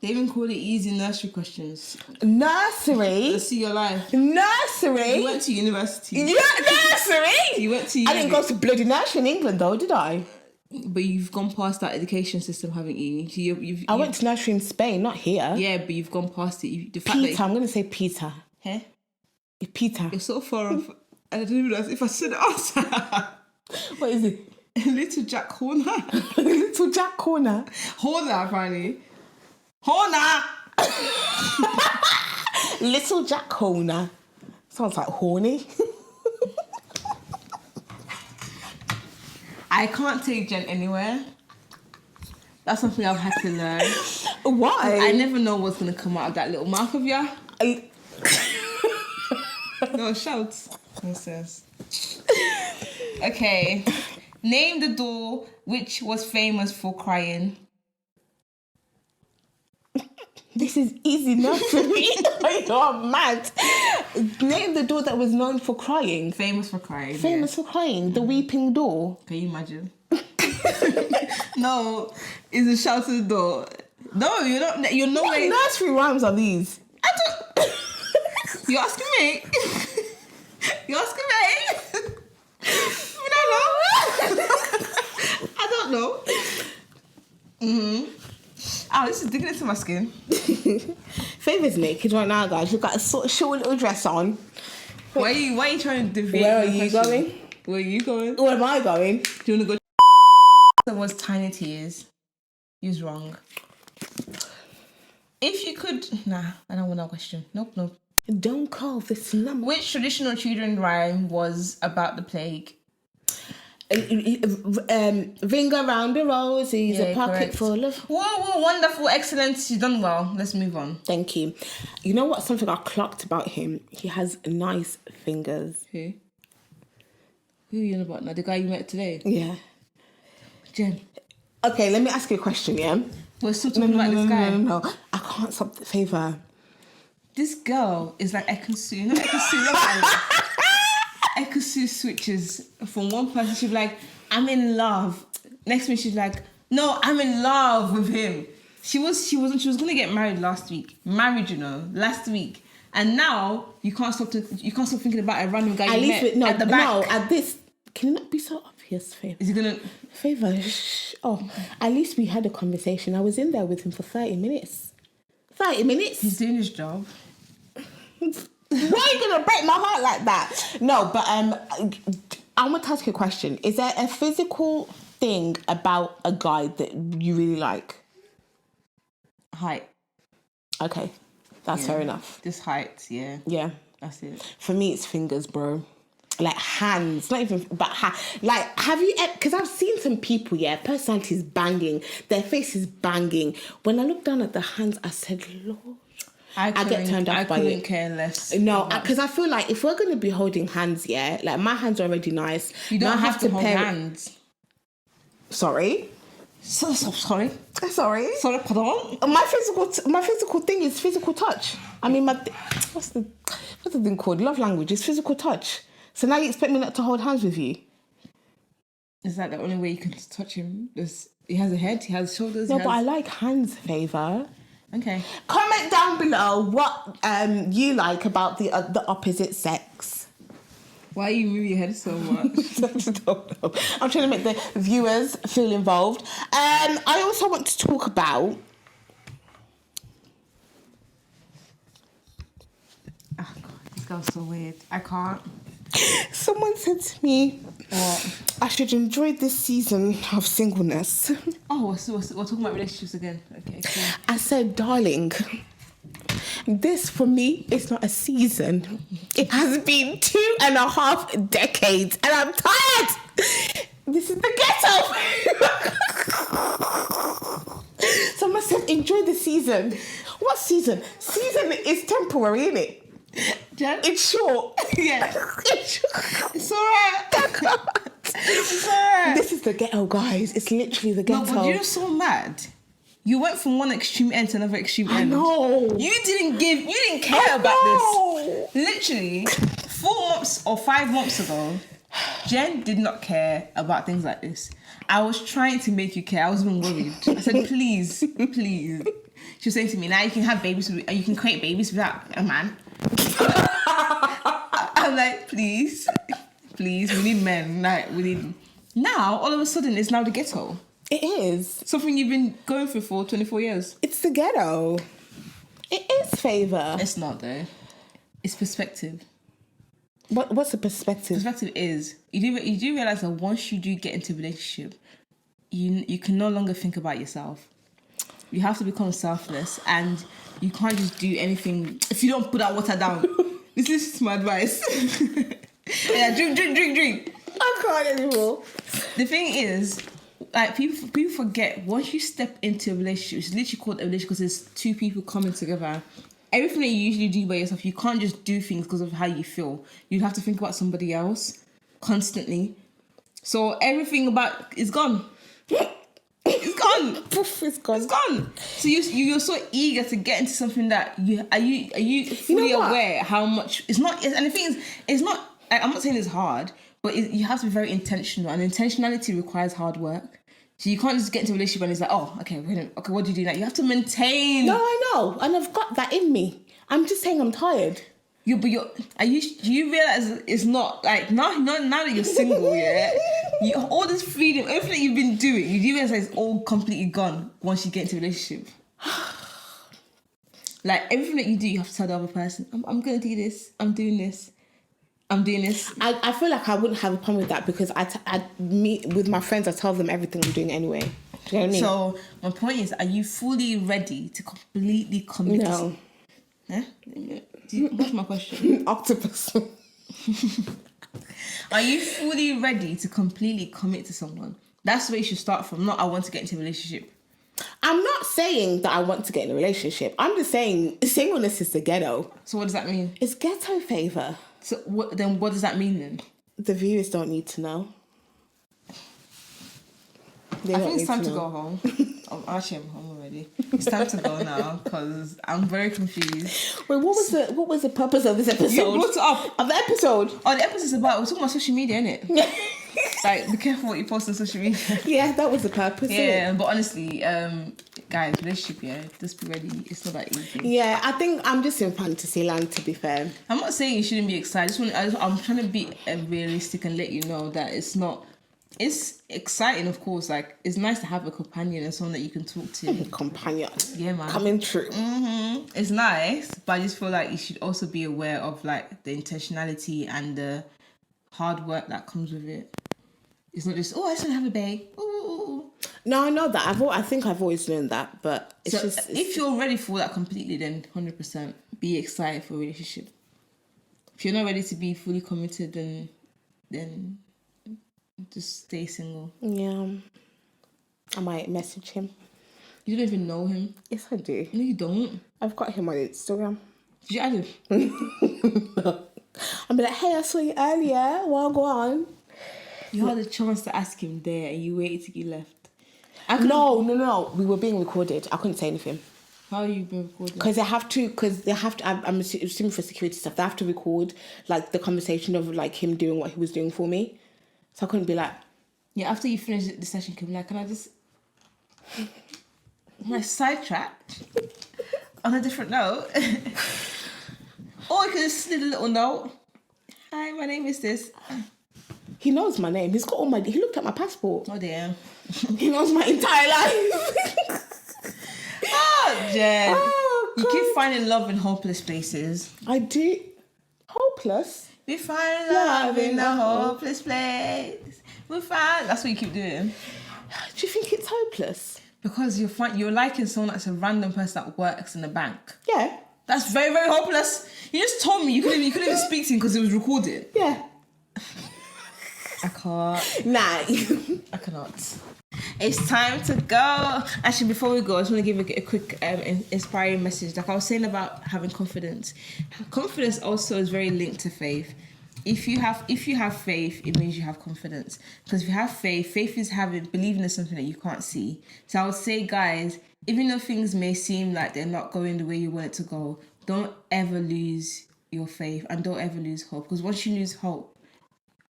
They even call it easy nursery questions. Nursery? Let's see your life. Nursery? You went to university. Yeah, nursery? You went to I didn't go to bloody nursery in England though, did I? But you've gone past that education system, haven't you? I went to nursery in Spain, not here. Yeah, but you've gone past it. The fact Peter, that I'm going to say Peter. Huh? Peter. You're so far off. I don't even know if I said the answer. What is it? Little Jack Horner. Little Jack Corner. Horner, apparently. Horner! Little Jack Horner. Sounds like horny. I can't take Jen anywhere. That's something I've had to learn. Why? I never know what's going to come out of that little mouth of yours. No, shout. Nonsense. Okay. Name the door which was famous for crying. This is easy nursery. You're mad. Name the door that was known for crying. Famous for crying. Famous for crying. The weeping door. Can you imagine? No, it's a shouted door. No, you're not. You're no What way. nursery rhymes are these? I don't. You're asking me. You're asking me. I don't know. Oh, this is digging into my skin. Favour's naked right now, guys. We've got a sort of short little dress on. Why are you trying to deviate? Where are the you question? going? Where are you going? Where am I going? Do you want to go? That was tiny tears. He was wrong. If you could... Nah, I don't want that question. Nope. Don't call this number. Which traditional children rhyme was about the plague? Ring around the roses, a pocket correct. full of... Whoa, wonderful, excellent. You've done well. Let's move on. Thank you. You know what? Something I clocked about him. He has nice fingers. Who? Who are you on about now? The guy you met today? Yeah. Jen. Okay, let me ask you a question, yeah? We're still talking about this guy. No. I can't stop the favour. This girl is like Ekin-Su. You know Ekin-Su? Look at her. Ekin-Su switches from one person. She's like, I'm in love. Next minute she's like, no, I'm in love with him. She was gonna get married last week. Last week. And now you can't stop thinking about a random guy you met at the back. No, at this, can it not be so obvious, Favour? Is he gonna... Favour, shh. Oh, at least we had a conversation. I was in there with him for 30 minutes. 30 minutes? He's doing his job. Why are you gonna break my heart like that? No, but I want to ask you a question. Is there a physical thing about a guy that you really like? Height. Okay, that's fair enough. Just height, yeah. Yeah. That's it. For me, it's fingers, bro. Like hands, not even, but like, have you, because I've seen some people, yeah, personality is banging, their face is banging. When I look down at the hands, I said, Lord. I get turned off by it. I couldn't care less. No, because I feel like if we're going to be holding hands, yeah, like my hands are already nice. You don't have to hold hands. Sorry? Sorry? Sorry? Sorry, pardon? My physical thing is physical touch. I mean, what's the thing called? Love language is physical touch. So now you expect me not to hold hands with you? Is that the only way you can touch him? He has a head, he has shoulders. No, but I like hands, Favour. Okay. Comment down below what you like about the opposite sex. Why are you moving your head so much? I don't know. I'm trying to make the viewers feel involved. I also want to talk about... Oh God, this girl's so weird. I can't. Someone said to me, what? I should enjoy this season of singleness. Oh, so we're talking about relationships again. Okay, cool. I said, darling, this for me is not a season. It has been 2.5 decades and I'm tired. This is the ghetto. Someone said, enjoy the season. What season? Season is temporary, isn't it? Jen? It's short. Yeah. It's alright. It's alright. This is the ghetto, guys. It's literally the ghetto. No, but you're so mad. You went from one extreme end to another extreme end. I know. You didn't care about this. Literally, 4 months or 5 months ago, Jen did not care about things like this. I was trying to make you care. I was even worried. I said, please. She was saying to me, now you can have babies, you can create babies without a man. I'm like, please, we need men. Like, we need... Now, all of a sudden, it's now the ghetto. It is. Something you've been going through for 24 years. It's the ghetto. It is, Favour. It's not, though. It's perspective. What's the perspective? Perspective is, you do realise that once you do get into a relationship, you can no longer think about yourself. You have to become selfless, and you can't just do anything if you don't put that water down. This is my advice. Yeah, drink. I can't anymore. The thing is, like, people forget, once you step into a relationship, it's literally called a relationship because it's two people coming together. Everything that you usually do by yourself, you can't just do things because of how you feel. You have to think about somebody else constantly. So everything about is gone. It's gone. It's gone. It's gone. So you're so eager to get into something that are you fully aware how much it's not. And the thing is, it's not. I'm not saying it's hard, but you have to be very intentional, and intentionality requires hard work. So you can't just get into a relationship and it's like, oh, okay, what do you do now? You have to maintain. No, I know, and I've got that in me. I'm just saying I'm tired. Do you realize it's not like now that you're single, yeah? All this freedom, everything you've been doing, you do realize it's all completely gone once you get into a relationship. Like, everything that you do, you have to tell the other person, I'm going to do this, I'm doing this. I feel like I wouldn't have a problem with that because with my friends, I tell them everything I'm doing anyway. Do you know what I mean? So, my point is, are you fully ready to completely commit to No. something? Huh? What's my question? Octopus. Are you fully ready to completely commit to someone? That's where you should start from, not I want to get into a relationship. I'm not saying that I want to get in a relationship. I'm just saying singleness is the ghetto. So what does that mean? It's ghetto favour. So what does that mean then? The viewers don't need to know. I think it's time to go home. Actually, I'm home already. It's time to go now because I'm very confused. Wait, what was the purpose of this episode? You brought it up. Of the episode? Oh, the episode's about, we're talking about social media, innit? Like, be careful what you post on social media. Yeah, that was the purpose. Yeah, but honestly, guys, relationship, yeah, just be ready. It's not that easy. Yeah, I think I'm just in fantasy land, to be fair. I'm not saying you shouldn't be excited. I'm trying to be realistic and let you know that it's not. It's exciting, of course. Like, it's nice to have a companion and someone that you can talk to. Companion. Yeah, man. Coming true. Mm-hmm. It's nice, but I just feel like you should also be aware of like the intentionality and the hard work that comes with it. It's not just, I just want to have a babe. Ooh. No, I know that. I think I've always known that, but it's just... If you're ready for that completely, then 100% be excited for a relationship. If you're not ready to be fully committed, then just stay single. Yeah. I might message him. You don't even know him. Yes, I do. No, you don't. I've got him on Instagram. Did you add him? I'll be like, hey, I saw you earlier. Well, go on. You had a chance to ask him there and you waited till you left. No. We were being recorded. I couldn't say anything. How are you being recorded? Because they have to, I'm assuming for security stuff, they have to record like the conversation of like him doing what he was doing for me. So I couldn't be like... Yeah, after you finish the session, you can be like, can I just... My sidetracked on a different note. Or you could just slid a little note. Hi, my name is this. He knows my name. He looked at my passport. Oh, damn. He knows my entire life. Oh, Jen. Oh, you God. keep finding love in hopeless places. I do. Hopeless? We find love in a hopeless place. That's what you keep doing. Do you think it's hopeless? Because you're liking someone that's a random person that works in a bank. Yeah. That's very, very hopeless. You just told me you couldn't even speak to him because it was recorded. Yeah. I can't. Nah. I cannot. It's time to go. Actually, before we go, I just want to give a quick inspiring message. Like I was saying about having confidence. Confidence also is very linked to faith. If you have faith, it means you have confidence. Because if you have faith is believing in something that you can't see. So I would say, guys, even though things may seem like they're not going the way you want it to go, don't ever lose your faith and don't ever lose hope. Because once you lose hope,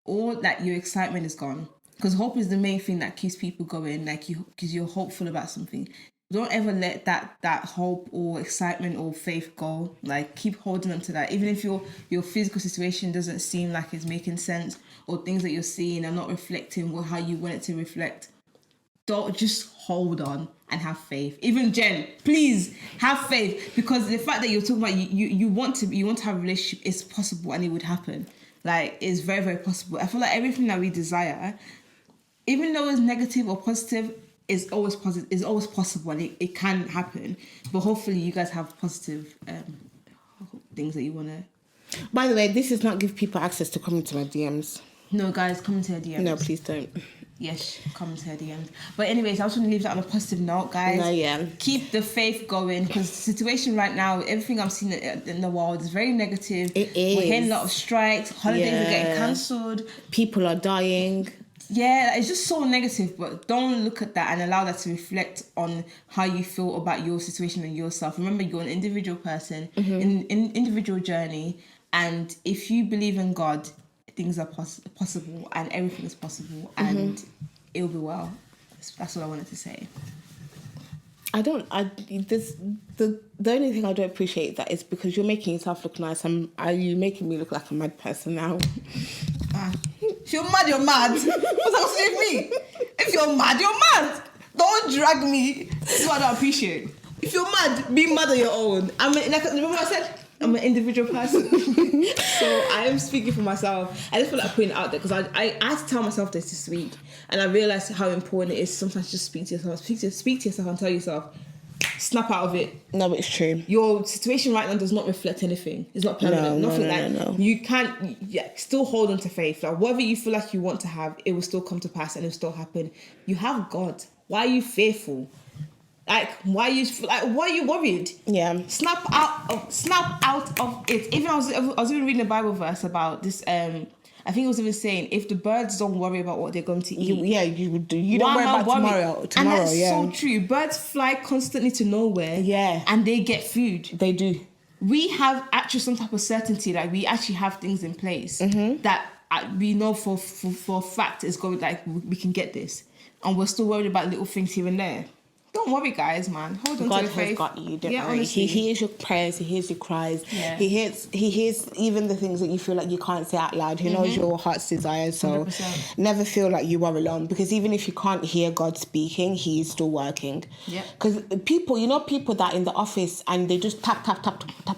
all that your excitement is gone. Because hope is the main thing that keeps people going, like because you're hopeful about something. Don't ever let that hope or excitement or faith go. Like keep holding on to that. Even if your physical situation doesn't seem like it's making sense or things that you're seeing are not reflecting how you want it to reflect. Don't just hold on and have faith. Even Jen, please have faith, because the fact that you're talking about you want to have a relationship is possible and it would happen. Like it's very, very possible. I feel like everything that we desire, even though it's negative or positive, is always positive. Is always possible and it can happen. But hopefully you guys have positive things that you want to. By the way, this does not give people access to coming to my DMs. No, guys, come into her DMs. No, please don't. Yes, come into her DMs. But anyways, I just want to leave that on a positive note, guys. No, yeah. Keep the faith going, because the situation right now, everything I'm seeing in the world is very negative. It is. We're hearing a lot of strikes. Holidays are getting cancelled. People are dying. Yeah, it's just so negative, but don't look at that and allow that to reflect on how you feel about your situation and yourself. Remember, you're an individual person, in individual journey, and if you believe in God, things are possible and everything is possible and it'll be well. That's what I wanted to say. The only thing I don't appreciate that is because you're making yourself look nice. You're making me look like a mad person now. If you're mad, you're mad. What's that got to do with me? If you're mad, you're mad. Don't drag me. This is what I don't appreciate. If you're mad, be mad on your own. Remember I said I'm an individual person. So I am speaking for myself. I just feel like putting it out there because I had to tell myself this week, and I realised how important it is sometimes just speak to yourself. Speak to yourself and tell yourself, snap out of it. No, it's true. Your situation right now does not reflect anything. It's not permanent. No. You can't. Still hold on to faith. Like whatever you feel like you want to have, it will still come to pass and it will still happen. You have God. Why are you fearful? Why are you worried? Yeah. Snap out of it. Even I was even reading a Bible verse about this. I think it was even saying if the birds don't worry about what they're going to eat. You don't worry about tomorrow. And that's so true. Birds fly constantly to nowhere. Yeah. And they get food. They do. We have actually some type of certainty, like we actually have things in place that we know for a fact is going, like we can get this, and we're still worried about little things here and there. Don't worry, guys, man. Hold on God to the faith. has got you. Don't worry. Honestly. He hears your prayers. He hears your cries. Yeah. He hears even the things that you feel like you can't say out loud. He knows your heart's desires. So 100%. never feel like you are alone, because even if you can't hear God speaking, He is still working. Yeah. Because people that in the office and they just tap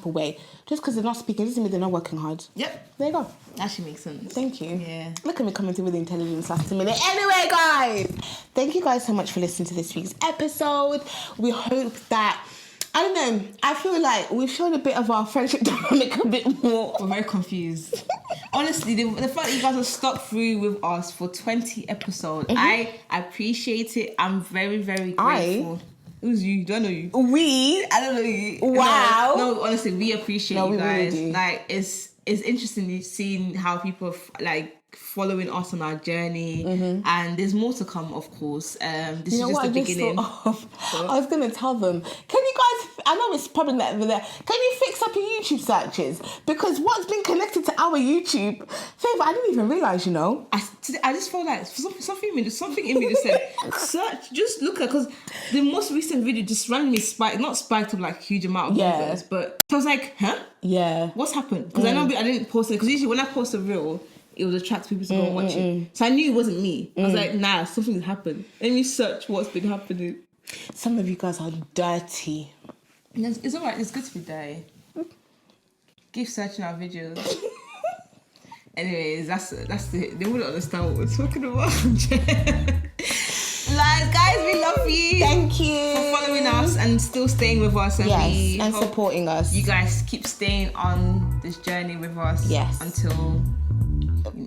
away. Just because they're not speaking doesn't mean they're not working hard. Yep. There you go. Actually makes sense. Thank you. Yeah. Look at me coming through with intelligence last minute. Anyway, guys, thank you guys so much for listening to this week's episode. We hope that, I don't know, I feel like we've shown a bit of our friendship dynamic a bit more. We're very confused. Honestly, the fact that you guys have stuck through with us for 20 episodes, I appreciate it. I'm very, very grateful. Who's you? Don't know you. I don't know you. Wow. No, honestly, we appreciate you we guys. really do. Like, it's interesting seeing how people following us on our journey, and there's more to come, of course. This is just the beginning. I was going to tell them, can you guys, I know it's probably not over there, can you fix up your YouTube searches? Because what's been connected to our YouTube, Favour, I didn't even realise, you know. I just felt like something in me just said, search, just look at, because the most recent video just randomly not spiked up like huge amount of numbers, but I was like, huh? Yeah. What's happened? Because I know I didn't post it, because usually when I post a reel, it would attract people to go and watch it. So I knew it wasn't me. I was like, nah, something's happened. Let me search what's been happening. Some of you guys are dirty. It's alright, it's good to be dirty. Keep searching our videos. Anyways, that's the, they wouldn't understand what we're talking about. Like, guys, we love you. Thank you for following us and still staying with us, and and supporting us. You guys keep staying on this journey with us. Yes. Until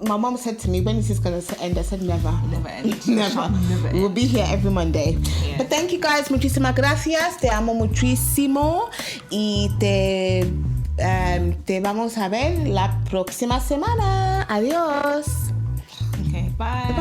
my mom said to me, when is this going to end? I said never. Never end. Never. We will be here every Monday. Yeah. But thank you guys, muchísimas gracias. Te amo muchísimo y te vamos a ver la próxima semana. Adiós. Okay, bye.